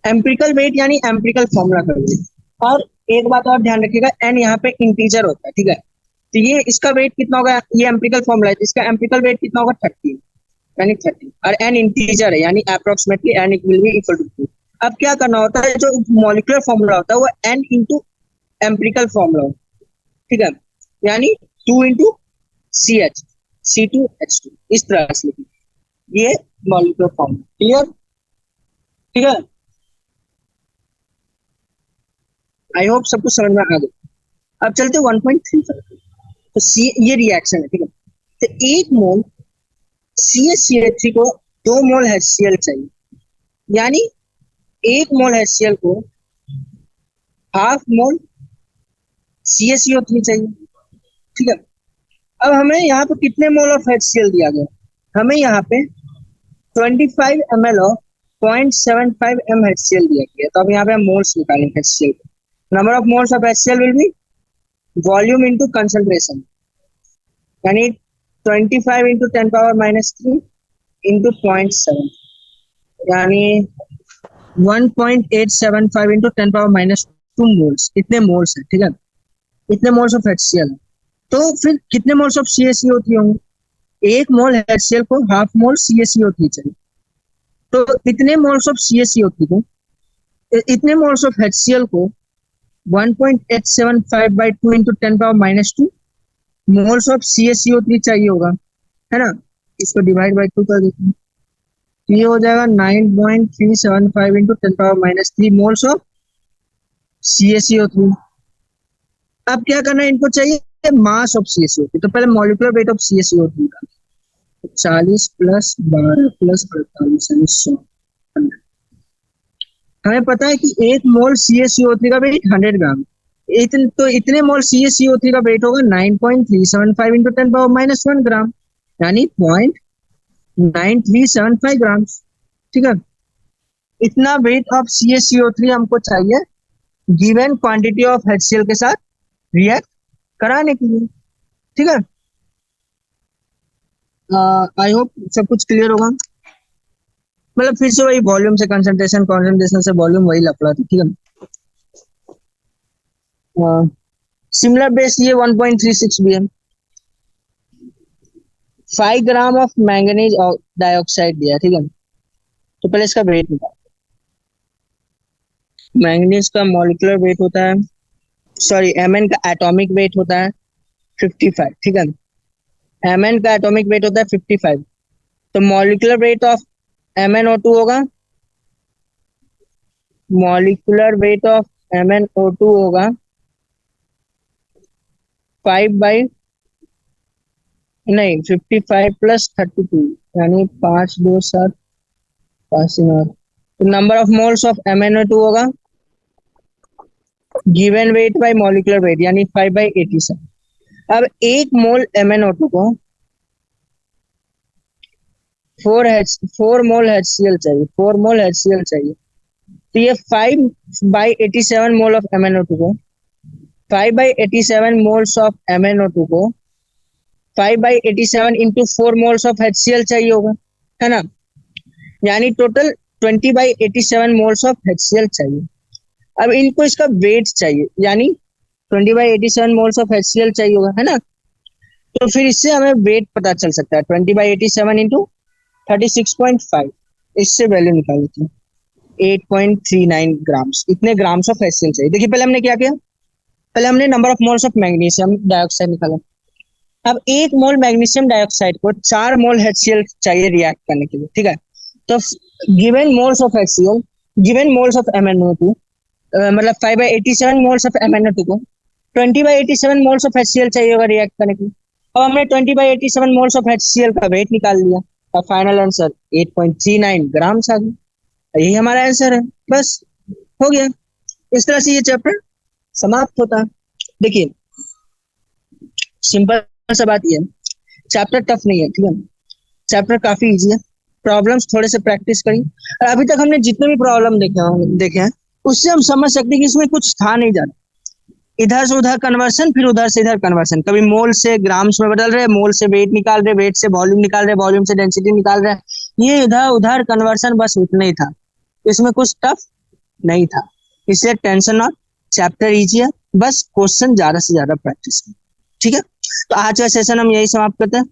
एम्पिरिकल वेट यानी एम्पिरिकल फॉर्मूला का वेट। और एक बात और ध्यान रखिएगा, n यहाँ पे इंटीजर होता है, ठीक है। तो ये इसका वेट कितना होगा? ये एम्पिरिकल फॉर्मूला है, इसका एम्पिरिकल वेट कितना होगा? 30, यानी 30। और n इंटीजर है यानी approximately n will be equal to 2। अब क्या करना होता है, जो मॉलिक्यूलर फॉर्मूला होता है वो n इंटू एम्पिरिकल फॉर्मूला होता है, ठीक है। यानी 2 इंटू CH C2H2 इस तरह से लिखिए, ये मॉलिक्यूलर फॉर्मूला। क्लियर? ठीक है, आई होप सब कुछ समझ में आ गया। अब चलते 1.35। तो सी ये रिएक्शन है, ठीक है। तो 1 मोल CaCH3 को 2 मोल HCl चाहिए, यानी 1 मोल HCl को हाफ मोल CaCO3 चाहिए, ठीक है। अब हमें यहाँ पे कितने मोल ऑफ HCl दिया गया? हमें यहाँ पे 25 ml ऑफ 0.75 m HCl दिया गया। तो अब यहाँ पे हम मोल्स निकालेंगे HCl। Number of moles of HCl will be volume into concentration, यानी 25 इंटू 10⁻³ इंटू 0.7, यानी 1.875 इंटू 10⁻² मोल्स। इतने मोल्स है, ठीक है। इतने मोल्स ऑफ HCl। तो फिर कितने मोल्स ऑफ CaCO3 होंगे? 1 मोल HCl को हाफ मोल CaCO3 चाहिए। तो इतने मोल्स ऑफ CaCO3 को, इतने मोल्स ऑफ HCl को 1.875 by 2 into 10⁻² moles of CaCO3 चाहिए होगा, है ना। इसको डिवाइड बाय 2 कर देते हैं, ये हो जाएगा 9.375 इंटू 10⁻³ मोल्स ऑफ CaCO3। अब क्या करना है, इनको चाहिए मास ऑफ CaCO3। तो पहले मॉलिक्यूलर वेट ऑफ CaCO3 का 40 प्लस 12 प्लस 48 यानी 100। हमें पता है कि 1 मोल CaCO3 का वेट 100 ग्राम। तो इतने मोल CaCO3 का वेट होगा 9.375 इंटू 10⁻⁻1 ग्राम, यानी 0.9375 ग्राम, ठीक है। इतना वेट ऑफ CaCO3 हमको चाहिए गिवन क्वांटिटी ऑफ HCl के साथ रिएक्ट कराने के लिए, ठीक है। आई होप सब कुछ क्लियर होगा। मतलब फिर से वही वॉल्यूम से कंसंट्रेशन, कंसंट्रेशन से वॉल्यूम, वही लफड़ा था, ठीक है। सिमिलर बेस ये 1.36 भी है। 5 ग्राम ऑफ मैंगनीज डाइऑक्साइड दिया, ठीक है। तो पहले इसका वेट निकाल। मैंगनीज का मॉलिक्यूलर वेट होता है, सॉरी Mn का एटॉमिक वेट होता है 55, ठीक है। Mn का एटॉमिक वेट होता है 55। तो मॉलिक्यूलर वेट ऑफ MnO2 होगा, मॉलिक्यूलर वेट ऑफ MnO2 होगा 55 प्लस 32, यानी 5 2 7 5 9। तो number of moles of MnO2 होगा given weight by molecular wait, यानी 5/87। अब 1 मोल MnO2 को 4 मोल HCl चाहिए, 4 मोल HCl चाहिए। तो ये 5/87 मोल ऑफ MnO2 को 5/87 मोल्स ऑफ MnO2 को 5/87 इंटू 4 मोल्स ऑफ HCl चाहिए होगा, है ना। यानी टोटल 20/87 मोल्स ऑफ HCl चाहिए। अब इनको इसका वेट चाहिए, यानी 20/87 मोल्स ऑफ HCl चाहिए होगा, है ना। तो फिर इससे हमें वेट पता चल सकता है 20/87 इंटू 36.5। इससे वैल्यू निकाल लेते हैं 8.39 ग्राम्स। इतने ग्राम्स ऑफ HCl चाहिए। देखिए पहले हमने क्या किया, पहले हमने number of moles of magnesium dioxide निकाला। अब 1 मोल मैग्नीशियम डाइऑक्साइड को 4 मोल HCl चाहिए रिएक्ट करने के लिए, ठीक है। तो given moles of HCl, given moles of MnO2, मतलब 5/87 मोल्स ऑफ MnO2 को 20/87 मोल्स ऑफ HCl चाहिए होगा रिएक्ट करने के लिए। अब हमने 20/87 मोल्स ऑफ HCl का वेट निकाल लिया और फाइनल आंसर 8.39 ग्राम्स आ गया। यही हमारा आंसर है, बस हो गया। इस तरह से ये चैप्टर समाप्त होता है। देखिए सिंपल सा बात ये है, चैप्टर टफ नहीं है, ठीक है। चैप्टर काफी इजी है, प्रॉब्लम्स थोड़े से प्रैक्टिस करिए। और अभी तक हमने जितने भी प्रॉब्लम देखे हैं उससे हम समझ सकते हैं कि इसमें कुछ था नहीं ज्यादा। इधर से उधर कन्वर्सन, फिर उधर से इधर कन्वर्सन, कभी मोल से ग्राम्स में बदल रहे, मोल से वेट निकाल रहे, वेट से वॉल्यूम निकाल रहे, वॉल्यूम से डेंसिटी निकाल रहे, ये इधर उधर कन्वर्सन, बस उतना ही था, इसमें कुछ टफ नहीं था। इसलिए टेंशन नॉट, चैप्टर इजी है, बस क्वेश्चन ज्यादा से ज्यादा प्रैक्टिस करें। ठीक है, तो आज का सेशन हम यही समाप्त करते हैं।